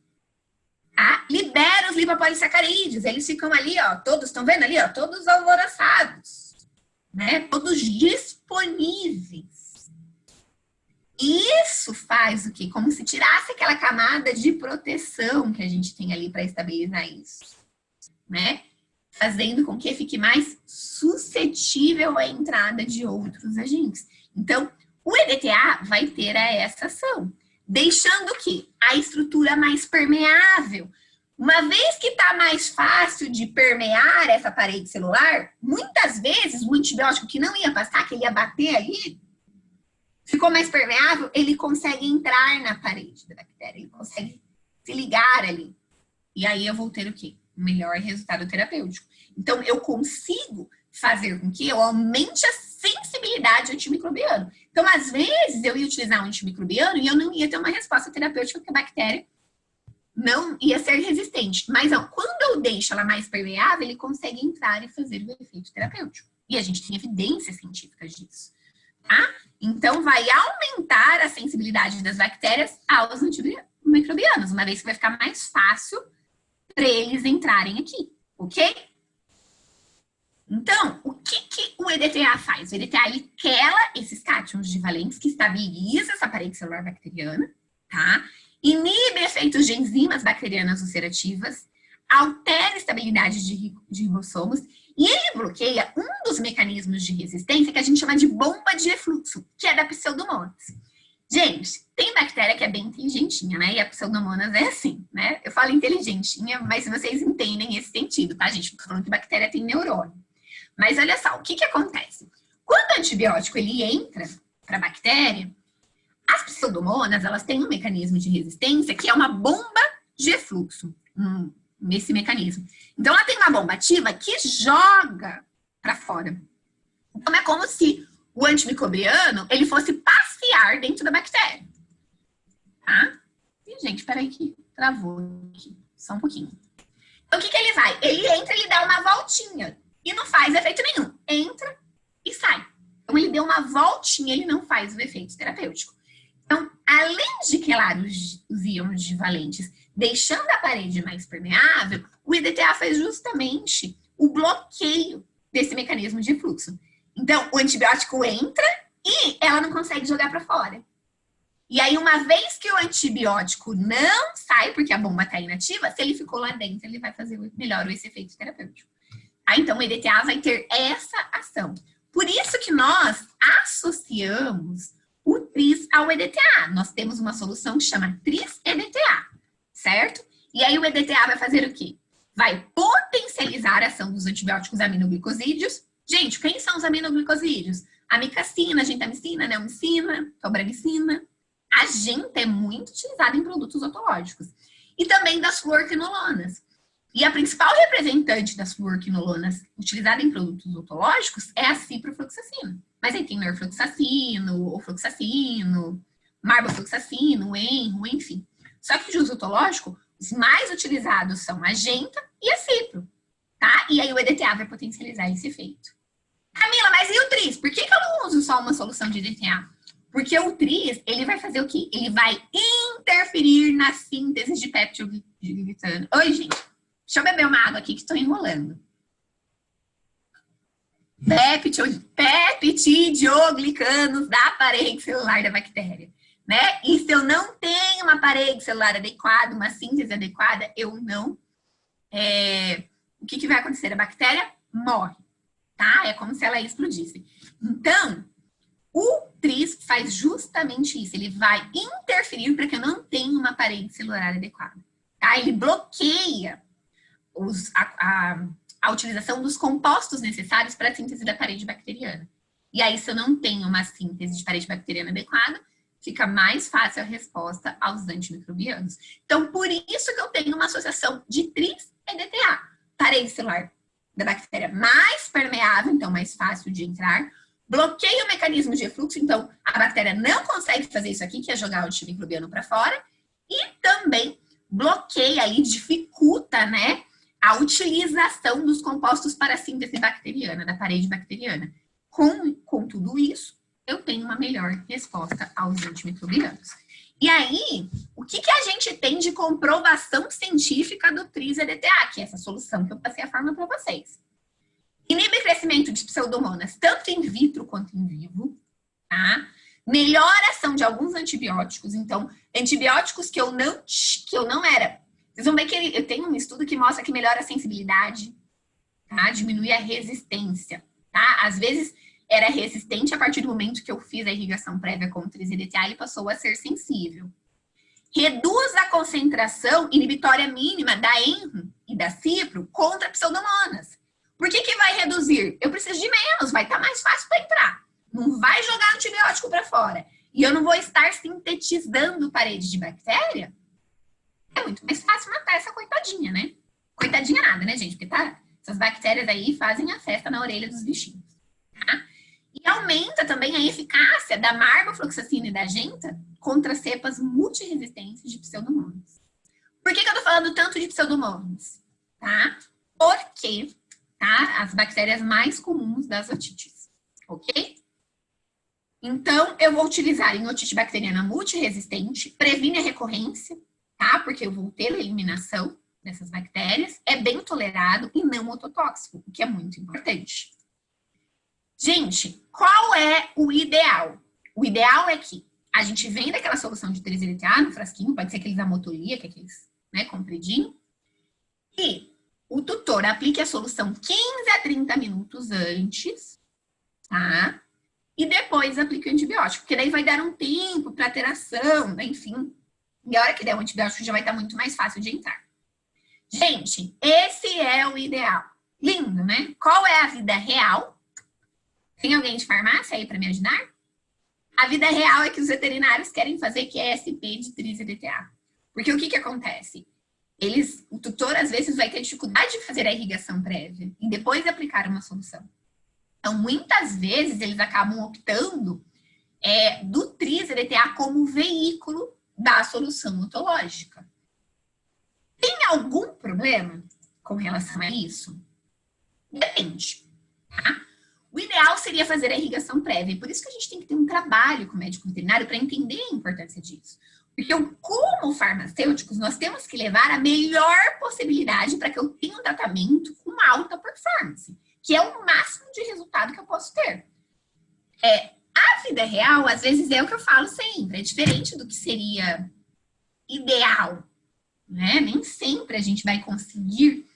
Libera os lipopolissacarídeos, eles ficam ali, ó, todos, estão vendo ali, ó, todos alvoroçados, né? Todos disponíveis. Isso faz o quê? Como se tirasse aquela camada de proteção que a gente tem ali para estabilizar isso, né? Fazendo com que fique mais suscetível suscetível à entrada de outros agentes. Então, o EDTA vai ter essa ação, deixando que a estrutura mais permeável. Uma vez que está mais fácil de permear essa parede celular, muitas vezes o antibiótico que não ia passar, que ele ia bater ali, ficou mais permeável, ele consegue entrar na parede da bactéria, ele consegue se ligar ali. E aí eu vou ter o quê? O melhor resultado terapêutico. Então, eu consigo fazer com que eu aumente a sensibilidade antimicrobiana. Então, às vezes, eu ia utilizar um antimicrobiano e eu não ia ter uma resposta terapêutica porque a bactéria não ia ser resistente. Mas ó, quando eu deixo ela mais permeável, ele consegue entrar e fazer o efeito terapêutico. E a gente tem evidências científicas disso. Tá? Então, vai aumentar a sensibilidade das bactérias aos antimicrobianos, uma vez que vai ficar mais fácil para eles entrarem aqui, ok? Então, o que o EDTA faz? O EDTA, ele quela esses cátions divalentes que estabiliza essa parede celular bacteriana, tá? Inibe efeitos de enzimas bacterianas ulcerativas, altera a estabilidade de ribossomos e ele bloqueia um dos mecanismos de resistência que a gente chama de bomba de efluxo, que é da Pseudomonas. Gente, tem bactéria que é bem inteligentinha, né? E a Pseudomonas é assim, né? Eu falo inteligentinha, mas se vocês entendem esse sentido, tá, gente? Não tô falando que bactéria tem neurônio. Mas olha só, o que acontece? Quando o antibiótico ele entra para a bactéria, as Pseudomonas, elas têm um mecanismo de resistência que é uma bomba de efluxo, nesse mecanismo. Então, ela tem uma bomba ativa que joga para fora. Então, é como se o antimicrobiano, ele fosse passear dentro da bactéria. Tá? E, gente, peraí que travou aqui. Só um pouquinho. Então, o que ele vai? Ele entra, ele dá uma voltinha. E não faz efeito nenhum. Entra e sai. Então, ele deu uma voltinha, ele não faz o efeito terapêutico. Então, além de quelar os íons divalentes, deixando a parede mais permeável, o EDTA faz justamente o bloqueio desse mecanismo de fluxo. Então, o antibiótico entra e ela não consegue jogar para fora. E aí, uma vez que o antibiótico não sai, porque a bomba está inativa, se ele ficou lá dentro, ele vai fazer melhor esse efeito terapêutico. Então, o EDTA vai ter essa ação. Por isso que nós associamos o TRIS ao EDTA. Nós temos uma solução que chama TRIS-EDTA, certo? E aí, o EDTA vai fazer o quê? Vai potencializar a ação dos antibióticos aminoglicosídeos. Gente, quem são os aminoglicosídeos? Amicacina, gentamicina, neomicina, tobramicina. A genta é muito utilizada em produtos otológicos. E também das fluorquinolonas. E a principal representante das fluorquinolonas utilizada em produtos otológicos é a ciprofloxacina. Mas aí tem norfloxacino, ofloxacino, marbofloxacino, enro, enfim. Só que de uso otológico, os mais utilizados são a genta e a cipro, tá? E aí o EDTA vai potencializar esse efeito. Camila, mas e o TRIS? Por que eu não uso só uma solução de EDTA? Porque o TRIS, ele vai fazer o quê? Ele vai interferir na síntese de peptidoglicano. Oi, gente. Deixa eu beber uma água aqui que estou enrolando. Peptidoglicanos da parede celular da bactéria, né? E se eu não tenho uma parede celular adequada, uma síntese adequada, eu não... o que vai acontecer? A bactéria morre, tá? É como se ela explodisse. Então, o TRIS faz justamente isso. Ele vai interferir para que eu não tenha uma parede celular adequada, tá? Ele bloqueia a utilização dos compostos necessários para a síntese da parede bacteriana. E aí, se eu não tenho uma síntese de parede bacteriana adequada, fica mais fácil a resposta aos antimicrobianos. Então, por isso que eu tenho uma associação de TRIS-EDTA. Parede celular da bactéria mais permeável, então mais fácil de entrar. Bloqueia o mecanismo de efluxo, então a bactéria não consegue fazer isso aqui, que é jogar o antimicrobiano para fora. E também bloqueia e dificulta, né, a utilização dos compostos para a síntese bacteriana, da parede bacteriana. Com tudo isso, eu tenho uma melhor resposta aos antimicrobianos. E aí, o que a gente tem de comprovação científica do TRIS-EDTA, que é essa solução que eu passei a fórmula para vocês? Inibe crescimento de pseudomonas, tanto em vitro quanto em vivo, tá? Melhora a ação de alguns antibióticos, então, antibióticos que eu não era... Vocês vão ver que eu tenho um estudo que mostra que melhora a sensibilidade, tá? Diminui a resistência, tá? Às vezes era resistente, a partir do momento que eu fiz a irrigação prévia com o Tris-EDTA, ele passou a ser sensível. Reduz a concentração inibitória mínima da ENRO e da cipro contra pseudomonas. Por que que vai reduzir? Eu preciso de menos, vai estar mais fácil para entrar. Não vai jogar antibiótico para fora. E eu não vou estar sintetizando parede de bactéria. É muito mais fácil matar essa coitadinha, né? Coitadinha nada, né, gente? Porque tá, essas bactérias aí fazem a festa na orelha dos bichinhos. Tá? E aumenta também a eficácia da marbofloxacina e da genta contra cepas multiresistentes de pseudomonas. Por que que eu tô falando tanto de pseudomonas? Tá? Porque, tá, as bactérias mais comuns das otites, ok? Então, eu vou utilizar em otite bacteriana multiresistente, previne a recorrência, tá? Porque eu vou ter a eliminação dessas bactérias, é bem tolerado e não ototóxico, o que é muito importante. Gente, qual é o ideal? O ideal é que a gente venda aquela solução de Tris-EDTA no frasquinho, pode ser aqueles amotolia, que é aqueles, né, compridinho, e o tutor aplique a solução 15 a 30 minutos antes, tá? E depois aplique o antibiótico, porque daí vai dar um tempo para ter ação, né? Enfim. E a hora que der o antibiótico já vai estar muito mais fácil de entrar. Gente, esse é o ideal. Lindo, né? Qual é a vida real? Tem alguém de farmácia aí para me ajudar? A vida real é que os veterinários querem fazer QSP de Tris-EDTA. Porque o que que acontece? O tutor, às vezes, vai ter dificuldade de fazer a irrigação prévia e depois aplicar uma solução. Então, muitas vezes, eles acabam optando do Tris-EDTA como veículo da solução otológica. Tem algum problema com relação a isso? Depende, tá? O ideal seria fazer a irrigação prévia, e por isso que a gente tem que ter um trabalho com o médico veterinário para entender a importância disso. Porque como farmacêuticos, nós temos que levar a melhor possibilidade para que eu tenha um tratamento com uma alta performance, que é o máximo de resultado que eu posso ter. A vida real, às vezes, é o que eu falo sempre, é diferente do que seria ideal, né? Nem sempre a gente vai conseguir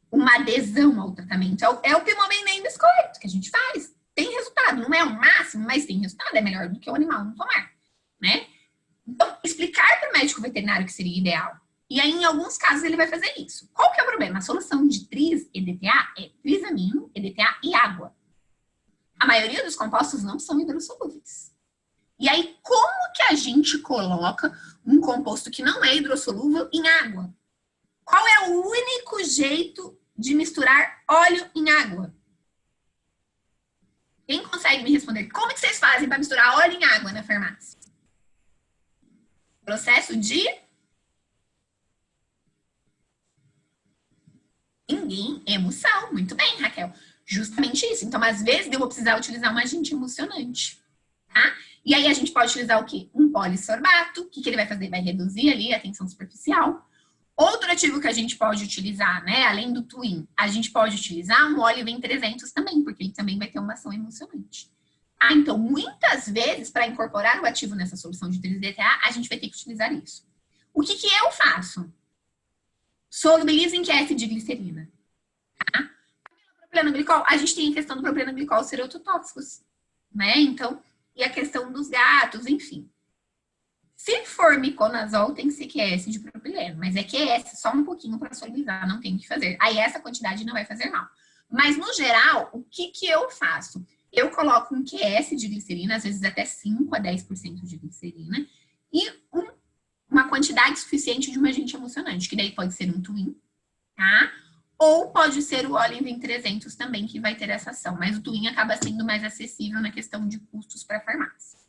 uma adesão ao tratamento. É o Pimobendan biscoito que a gente faz. Tem resultado, não é o máximo, mas tem resultado, é melhor do que o animal não tomar, né? Então, explicar para o médico veterinário que seria ideal. E aí, em alguns casos, ele vai fazer isso. Qual que é o problema? A solução de Tris-EDTA é trisamino, EDTA e água. A maioria dos compostos não são hidrossolúveis. E aí, como que a gente coloca um composto que não é hidrossolúvel em água? Qual é o único jeito de misturar óleo em água? Quem consegue me responder? Como que vocês fazem para misturar óleo em água na farmácia? Processo de emoção. Muito bem, Raquel. Justamente isso. Então, às vezes, eu vou precisar utilizar um agente emulsionante, tá? E aí, a gente pode utilizar o quê? Um polissorbato. O que ele vai fazer? Vai reduzir ali a tensão superficial. Outro ativo que a gente pode utilizar, né? Além do Twin, a gente pode utilizar um óleo Vem 300 também, porque ele também vai ter uma ação emulsionante. Então, muitas vezes, para incorporar o ativo nessa solução de Tris-EDTA, a gente vai ter que utilizar isso. O que eu faço? Solubilizo em QS de glicerina. Tá? Propilenoglicol, a gente tem a questão do propilenoglicol ser ototóxicos, né? Então, e a questão dos gatos, enfim. Se for miconazol, tem que ser QS de propileno, mas é QS só um pouquinho para solubilizar, não tem o que fazer. Aí essa quantidade não vai fazer mal. Mas, no geral, o que eu faço? Eu coloco um QS de glicerina, às vezes até 5 a 10% de glicerina, e uma quantidade suficiente de um agente emulsionante, que daí pode ser um Twin, tá? Ou pode ser o óleo Vem 300 também, que vai ter essa ação. Mas o Twin acaba sendo mais acessível na questão de custos para a farmácia.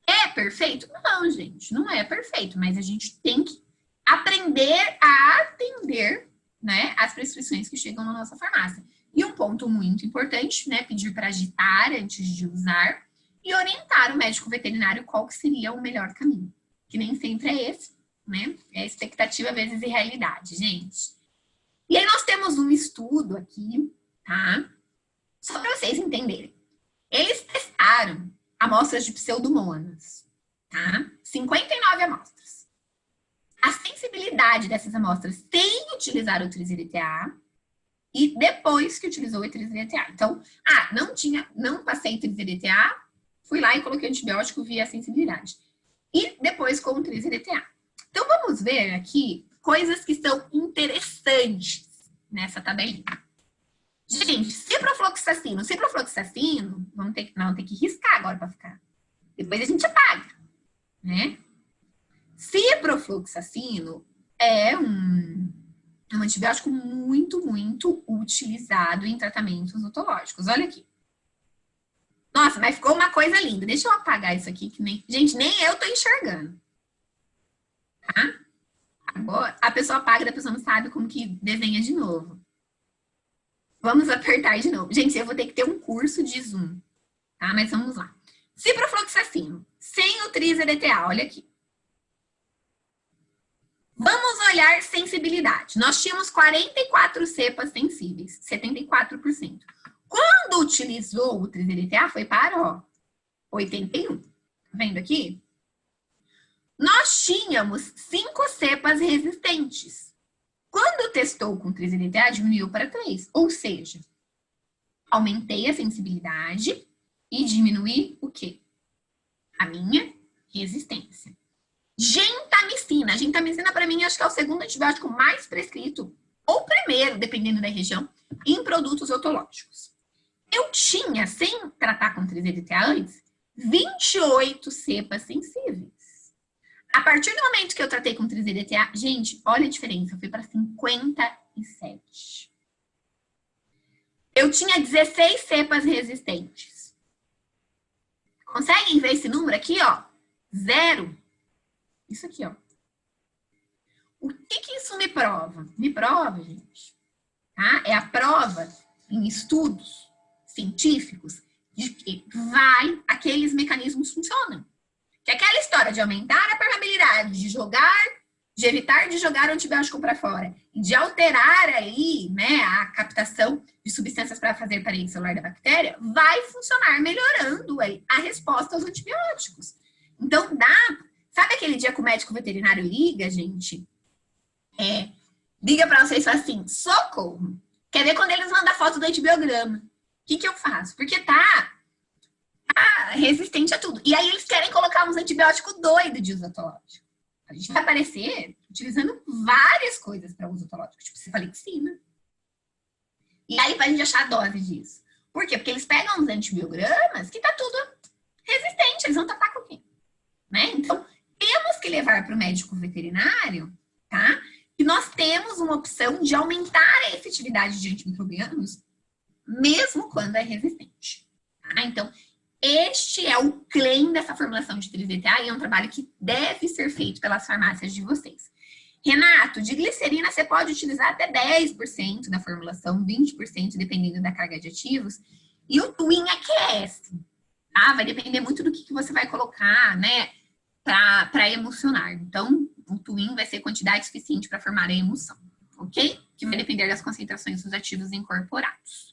É perfeito? Não, gente, não é perfeito. Mas a gente tem que aprender a atender, né, as prescrições que chegam na nossa farmácia. E um ponto muito importante, né, pedir para agitar antes de usar e orientar o médico veterinário qual que seria o melhor caminho. Que nem sempre é esse, né? É expectativa vezes realidade, gente. E aí nós temos um estudo aqui, tá? Só para vocês entenderem. Eles testaram amostras de pseudomonas, tá? 59 amostras. A sensibilidade dessas amostras sem utilizar o Tris-EDTA e depois que utilizou o triz-EDTA. Então, não passei triz-EDTA, fui lá e coloquei antibiótico via sensibilidade. E depois com o triz-EDTA. Então, vamos ver aqui coisas que são interessantes nessa tabelinha. Gente, ciprofloxacino, vamos ter que riscar agora para ficar. Depois a gente apaga, né? Ciprofloxacino é um antibiótico muito, muito utilizado em tratamentos otológicos. Olha aqui. Nossa, mas ficou uma coisa linda. Deixa eu apagar isso aqui, que nem... Gente, nem eu tô enxergando. Tá? Agora, a pessoa apaga e a pessoa não sabe como que desenha de novo. Vamos apertar de novo. Gente, eu vou ter que ter um curso de Zoom, tá? Mas vamos lá. Ciprofloxacino, sem o triz-EDTA, olha aqui. Vamos olhar sensibilidade. Nós tínhamos 44 cepas sensíveis, 74%. Quando utilizou o triz-EDTA, foi para, ó, 81. Tá vendo aqui? Nós tínhamos 5 cepas resistentes. Quando testou com triz-EDTA, diminuiu para 3. Ou seja, aumentei a sensibilidade e diminuí o quê? A minha resistência. Gentamicina. Gentamicina, para mim, acho que é o segundo antibiótico mais prescrito, ou primeiro, dependendo da região, em produtos otológicos. Eu tinha, sem tratar com triz-EDTA antes, 28 cepas sensíveis. A partir do momento que eu tratei com triz-EDTA, gente, olha a diferença, eu fui para 57. Eu tinha 16 cepas resistentes. Conseguem ver esse número aqui, ó? 0. Isso aqui, ó. O que isso me prova? Me prova, gente, tá? É a prova em estudos científicos de que aqueles mecanismos funcionam. Que é aquela história de aumentar a permeabilidade, de evitar de jogar o antibiótico para fora e de alterar aí, né, a captação de substâncias para fazer parede celular da bactéria, vai funcionar melhorando aí a resposta aos antibióticos. Então, sabe aquele dia que o médico veterinário liga, gente? Liga para vocês e fala assim, socorro. Quer ver quando eles mandam a foto do antibiograma? O que eu faço? Porque tá resistente a tudo. E aí eles querem colocar uns antibióticos doidos de uso otológico. A gente vai aparecer utilizando várias coisas para uso otológico, tipo cefalexina. E aí pra gente achar a dose disso. Por quê? Porque eles pegam uns antibiogramas que tá tudo resistente, eles vão tratar com o quê? Né? Então, temos que levar para o médico veterinário, tá? Que nós temos uma opção de aumentar a efetividade de antimicrobianos, mesmo quando é resistente. Tá? Então, este é o claim dessa formulação de triz-EDTA e é um trabalho que deve ser feito pelas farmácias de vocês. Renato, de glicerina você pode utilizar até 10% da formulação, 20% dependendo da carga de ativos. E o Twin aquece, tá? Vai depender muito do que você vai colocar, né, para emulsionar. Então, o Twin vai ser quantidade suficiente para formar a emulsão, ok? Que vai depender das concentrações dos ativos incorporados.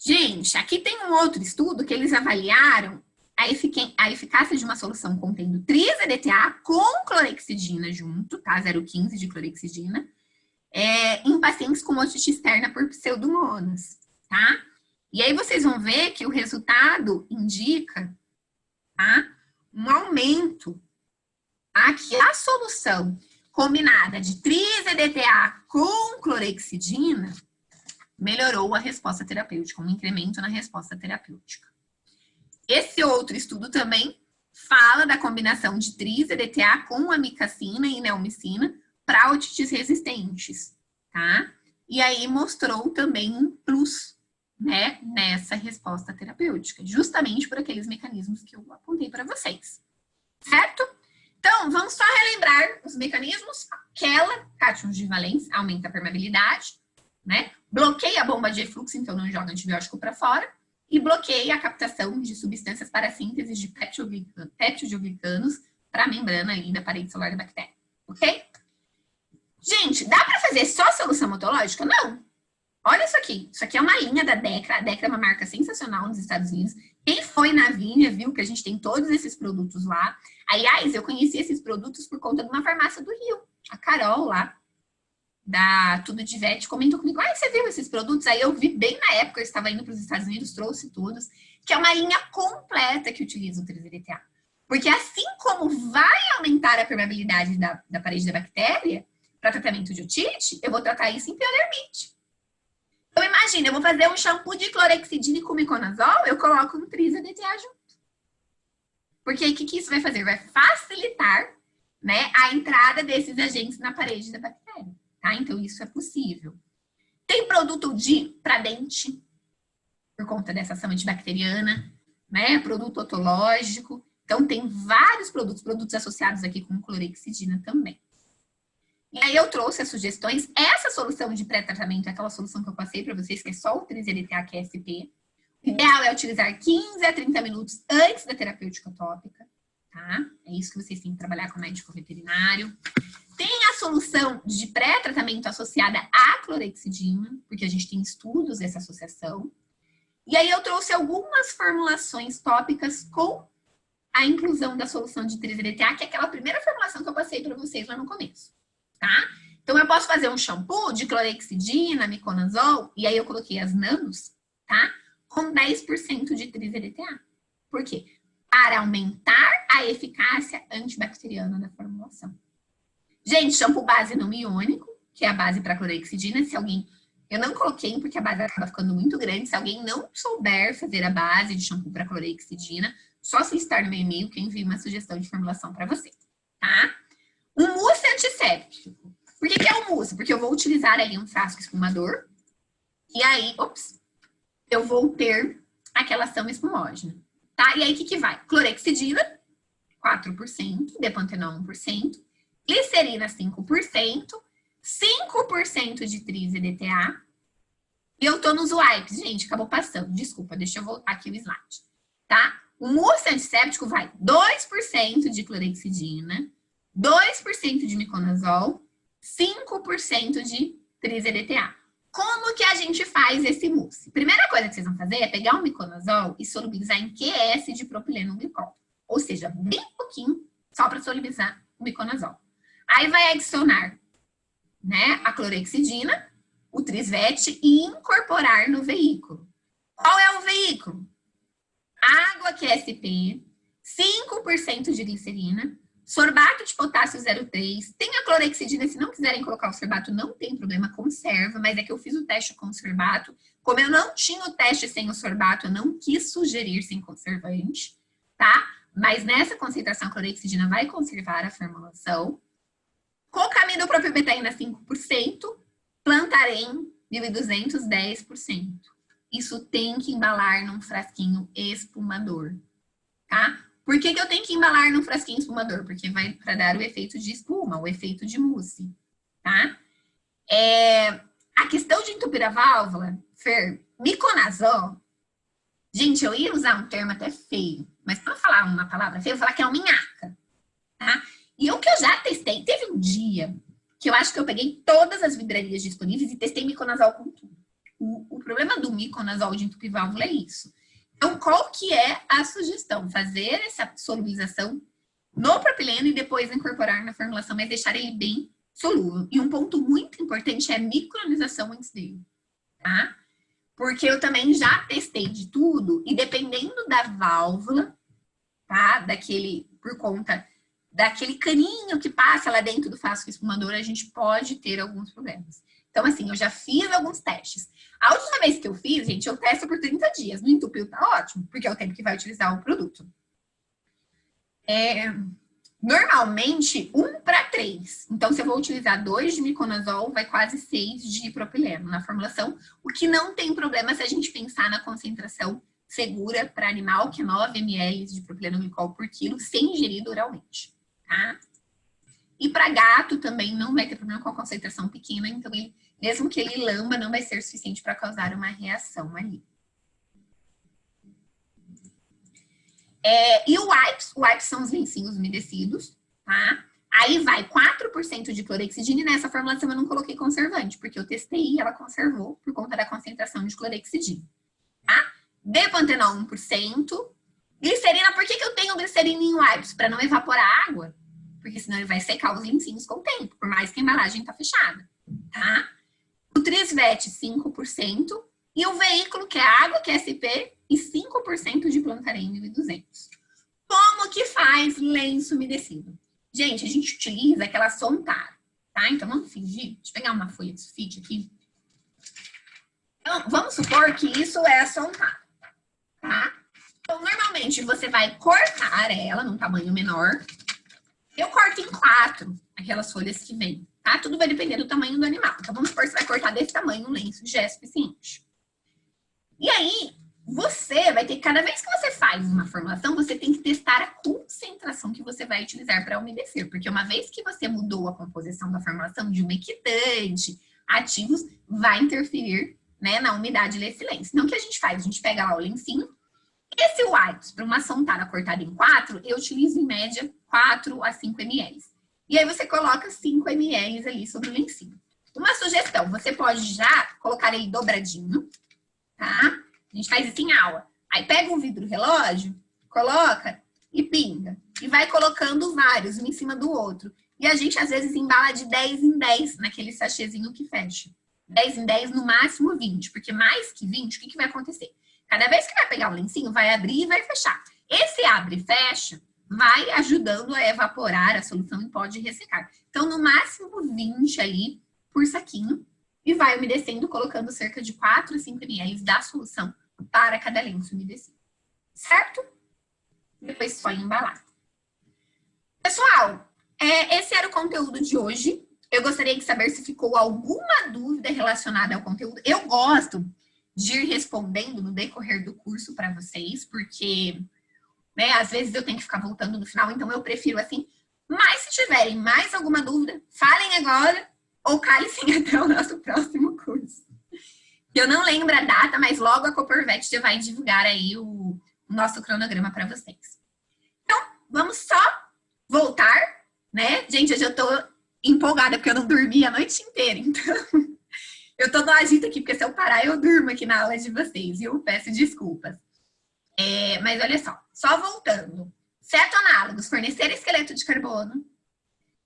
Gente, aqui tem um outro estudo que eles avaliaram a eficácia de uma solução contendo triz-EDTA com clorexidina junto, tá? 0,15 de clorexidina, em pacientes com otite externa por pseudomonas, tá? E aí vocês vão ver que o resultado indica, tá, um aumento, tá? Que a solução combinada de triz-EDTA com clorexidina melhorou a resposta terapêutica, um incremento na resposta terapêutica. Esse outro estudo também fala da combinação de triz-EDTA com amicacina e neomicina para otites resistentes, tá? E aí mostrou também um plus, né, nessa resposta terapêutica, justamente por aqueles mecanismos que eu apontei para vocês, certo? Então, vamos só relembrar os mecanismos. Aquela, cátions de valência, aumenta a permeabilidade, né? Bloqueia a bomba de efluxo, então não joga antibiótico para fora, e bloqueia a captação de substâncias para a síntese de peptidoglicanos para a membrana ali da parede celular da bactéria, ok? Gente, dá para fazer só solução otológica? Não. Olha isso aqui é uma linha da Decra, a Decra é uma marca sensacional nos Estados Unidos. Quem foi na Vinha viu que a gente tem todos esses produtos lá. Aliás, eu conheci esses produtos por conta de uma farmácia do Rio, a Carol lá. da Tudo de Vet comentou comigo, você viu esses produtos? Aí eu vi bem na época, eu estava indo para os Estados Unidos, trouxe todos, que é uma linha completa que utiliza o 3-LTA. Porque assim como vai aumentar a permeabilidade da parede da bactéria, para tratamento de otite, eu vou tratar isso em piodermite. Então imagina, eu vou fazer um shampoo de clorexidina com miconazol, eu coloco um 3-LTA junto. Porque aí o que isso vai fazer? Vai facilitar, né, a entrada desses agentes na parede da bactéria. Tá? Então, isso é possível. Tem produto para dente, por conta dessa ação antibacteriana, né? Produto otológico. Então, tem vários produtos associados aqui com clorexidina também. E aí, eu trouxe as sugestões. Essa solução de pré-tratamento é aquela solução que eu passei para vocês, que é só o 3-LTA QSP. O ideal é utilizar 15 a 30 minutos antes da terapêutica tópica. Tá? É isso que vocês têm que trabalhar com o médico veterinário. Tem a solução de pré-tratamento associada à clorexidina, porque a gente tem estudos dessa associação. E aí eu trouxe algumas formulações tópicas com a inclusão da solução de 3-LTA, que é aquela primeira formulação que eu passei para vocês lá no começo, tá? Então eu posso fazer um shampoo de clorexidina, miconazol, e aí eu coloquei as nanos, tá? Com 10% de 3-LTA. Por quê? Para aumentar a eficácia antibacteriana da formulação. Gente, shampoo base não iônico, que é a base para clorexidina. Se alguém... Eu não coloquei porque a base acaba ficando muito grande. Se alguém não souber fazer a base de shampoo para clorexidina, só solicitar no meu e-mail que eu envio uma sugestão de formulação para você, tá? Um mousse antisséptico. Por que é um mousse? Porque eu vou utilizar ali um frasco espumador e aí, eu vou ter aquela ação espumógena, tá? E aí, o que vai? Clorexidina, 4%, depantenol 1%, glicerina 5%, 5% de 3-LTA. E eu tô nos wipes, gente, acabou passando. Desculpa, deixa eu voltar aqui o slide, tá? O mousse antisséptico vai 2% de clorexidina, 2% de miconazol, 5% de 3-LTA. Como que a gente faz esse mousse? Primeira coisa que vocês vão fazer é pegar um miconazol e solubilizar em QS de propileno glicol. Ou seja, bem pouquinho, só para solubilizar o miconazol. Aí vai adicionar, né, a clorexidina, o Trisvet e incorporar no veículo. Qual é o veículo? Água QSP, 5% de glicerina, sorbato de potássio 0,3. Tem a clorexidina, se não quiserem colocar o sorbato, não tem problema, conserva, mas é que eu fiz o teste com o sorbato. Como eu não tinha o teste sem o sorbato, eu não quis sugerir sem conservante, tá? Mas nessa concentração, a clorexidina vai conservar a formulação. Cocamida propilbetaína 5%, plantarém 1.200, 10%. Isso tem que embalar num frasquinho espumador, tá? Por que eu tenho que embalar num frasquinho espumador? Porque vai para dar o efeito de espuma, o efeito de mousse, tá? A questão de entupir a válvula, miconazol, gente, eu ia usar um termo até feio, mas para falar uma palavra feia, eu vou falar que é uma minhaca, tá? E o que eu já testei, teve um dia que eu acho que eu peguei todas as vidrarias disponíveis e testei miconazol com tudo. O problema do miconazol de entupir válvula é isso. Então, qual que é a sugestão? Fazer essa solubilização no propileno e depois incorporar na formulação, mas deixar ele bem solúvel. E um ponto muito importante é a micronização antes dele, tá? Porque eu também já testei de tudo e dependendo da válvula, tá? Por conta daquele caninho que passa lá dentro do frasco espumador, a gente pode ter alguns problemas. Então, assim, eu já fiz alguns testes. A última vez que eu fiz, gente, eu testo por 30 dias. No entupiu tá ótimo, porque é o tempo que vai utilizar o produto. Normalmente, 1:3. Então, se eu vou utilizar 2 de miconazol, vai quase 6 de propileno na formulação, o que não tem problema se a gente pensar na concentração segura para animal, que é 9 ml de propileno glicol por quilo, sem ingerir oralmente, tá? E para gato também não vai ter problema com a concentração pequena, então mesmo que ele lamba, não vai ser suficiente para causar uma reação ali. E o wipes são os lencinhos umedecidos, tá? Aí vai 4% de clorexidina e nessa formulação eu não coloquei conservante, porque eu testei e ela conservou por conta da concentração de clorexidina, tá? Depantenol 1%. Glicerina, por que eu tenho glicerina em wipes? Para não evaporar água. Porque senão ele vai secar os lencinhos com o tempo, por mais que a embalagem tá fechada, tá? O Trisvet, 5%. E o veículo, que é água, que é SP, e 5% de Plantarém 1200. Como que faz lenço umedecido? Gente, a gente utiliza aquela Sontara, tá? Então, vamos fingir. Deixa eu pegar uma folha de sulfite aqui. Então, vamos supor que isso é a Sontara, tá? Então, normalmente, você vai cortar ela num tamanho menor. Eu corto em 4, aquelas folhas que vem, tá? Tudo vai depender do tamanho do animal. Então, vamos supor que você vai cortar desse tamanho, um lenço já é suficiente. E aí, você vai ter, cada vez que você faz uma formulação, você tem que testar a concentração que você vai utilizar para umedecer. Porque uma vez que você mudou a composição da formulação de umectante, ativos, vai interferir, né, na umidade desse lenço. Então, o que a gente faz? A gente pega lá o lencinho. Esse Whites, para uma Sontara cortada em 4, eu utilizo em média 4 a 5 ml. E aí você coloca 5 ml ali sobre o lencinho. Uma sugestão, você pode já colocar ele dobradinho, tá? A gente faz isso em aula. Aí pega um vidro relógio, coloca e pinga. E vai colocando vários, um em cima do outro. E a gente, às vezes, embala de 10 em 10 naquele sachêzinho que fecha. 10 em 10, no máximo 20. Porque mais que 20, o que vai acontecer? Cada vez que vai pegar o lencinho, vai abrir e vai fechar. Esse abre e fecha vai ajudando a evaporar a solução e pode ressecar. Então, no máximo 20 ali por saquinho. E vai umedecendo, colocando cerca de 4 a 5 ml da solução para cada lenço umedecido. Certo? Depois só embalar. Pessoal, esse era o conteúdo de hoje. Eu gostaria de saber se ficou alguma dúvida relacionada ao conteúdo. Eu gosto de ir respondendo no decorrer do curso para vocês, porque, né, às vezes eu tenho que ficar voltando no final, então eu prefiro assim. Mas se tiverem mais alguma dúvida, falem agora ou cale-se até o nosso próximo curso. Eu não lembro a data, mas logo a Copervet já vai divulgar aí o nosso cronograma para vocês. Então, vamos só voltar, né? Gente, hoje eu tô empolgada porque eu não dormi a noite inteira, então eu tô no agito aqui, porque se eu parar eu durmo aqui na aula de vocês, e eu peço desculpas. Mas olha só voltando. Cetonálogos, fornecer esqueleto de carbono.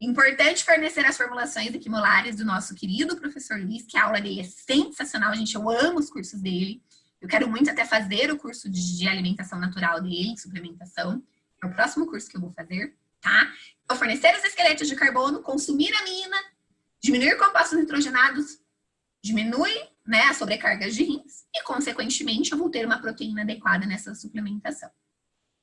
Importante fornecer as formulações equimolares do nosso querido professor Luiz, que a aula dele é sensacional, gente, eu amo os cursos dele. Eu quero muito até fazer o curso de alimentação natural dele, suplementação. É o próximo curso que eu vou fazer, tá? Então, fornecer os esqueletos de carbono, consumir amina, diminuir compostos nitrogenados, diminui, né, a sobrecarga de rins e, consequentemente, eu vou ter uma proteína adequada nessa suplementação.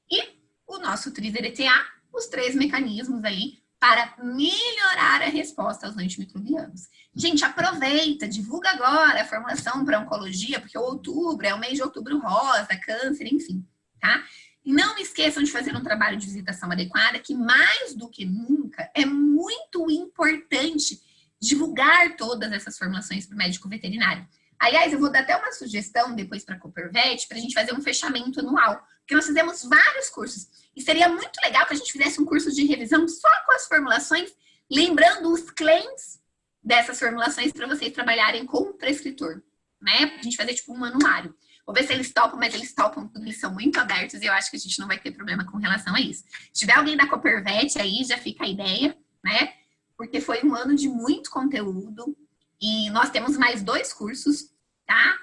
E o nosso Tris-EDTA, os 3 mecanismos aí para melhorar a resposta aos antimicrobianos. Gente, aproveita, divulga agora a formulação para oncologia, porque o outubro é o mês de outubro rosa, câncer, enfim, tá? E não esqueçam de fazer um trabalho de visitação adequada, que mais do que nunca é muito importante divulgar todas essas formulações para o médico veterinário. Aliás, eu vou dar até uma sugestão depois para a Copervet, para a gente fazer um fechamento anual, porque nós fizemos vários cursos. E seria muito legal que a gente fizesse um curso de revisão só com as formulações, lembrando os claims dessas formulações para vocês trabalharem com o prescritor, né? A gente fazer tipo um anuário. Vou ver se eles topam, mas eles topam tudo, eles são muito abertos e eu acho que a gente não vai ter problema com relação a isso. Se tiver alguém da Copervet aí, já fica a ideia, né? Porque foi um ano de muito conteúdo e nós temos mais 2 cursos, tá?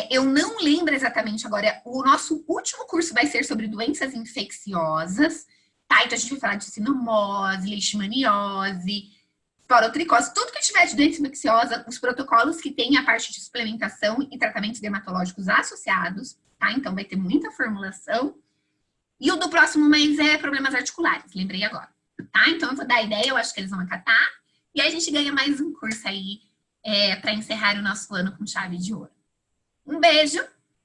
Eu não lembro exatamente agora, o nosso último curso vai ser sobre doenças infecciosas, tá? Então a gente vai falar de sinomose, leishmaniose, esporotricose, tudo que tiver de doença infecciosa, os protocolos que tem a parte de suplementação e tratamentos dermatológicos associados, tá? Então vai ter muita formulação. E o do próximo mês é problemas articulares, lembrei agora, tá? Então eu vou dar a ideia, eu acho que eles vão acatar, e aí a gente ganha mais um curso aí para encerrar o nosso ano com chave de ouro. Um beijo,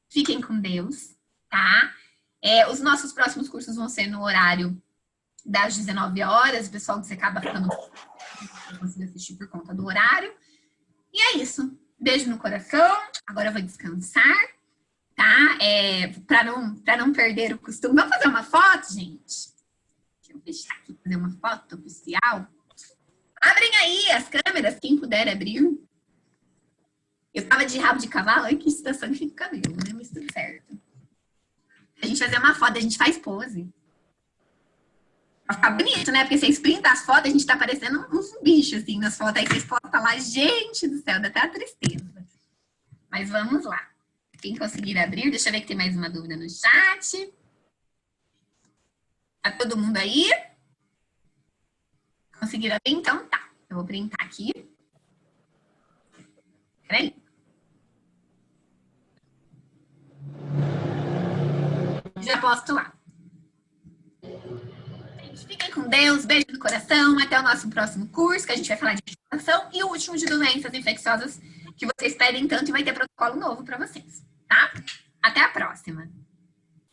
fiquem com Deus, tá? Os nossos próximos cursos vão ser no horário das 19 horas, o pessoal que você acaba ficando não conseguir assistir por conta do horário. E é isso. Beijo no coração. Agora eu vou descansar, tá? Para não perder o costume. Vamos fazer uma foto, gente? Deixa eu fechar aqui, fazer uma foto oficial. Abrem aí as câmeras, quem puder abrir. Eu tava de rabo de cavalo, olha que situação que fica o cabelo, né? Mas tudo certo. A gente vai fazer uma foto, a gente faz pose. Vai ficar bonito, né? Porque vocês printam as fotos, a gente tá parecendo uns bichos, assim, nas fotos. Aí vocês postam lá, gente do céu, dá até a tristeza. Mas vamos lá. Quem conseguir abrir, deixa eu ver que tem mais uma dúvida no chat. Tá todo mundo aí? Conseguiram abrir? Então tá. Eu vou printar aqui. Peraí. Já posto lá. Gente, fiquem com Deus, beijo no coração. Até o nosso próximo curso, que a gente vai falar de infecção. E o último de doenças infecciosas que vocês pedem tanto e vai ter protocolo novo para vocês, tá? Até a próxima.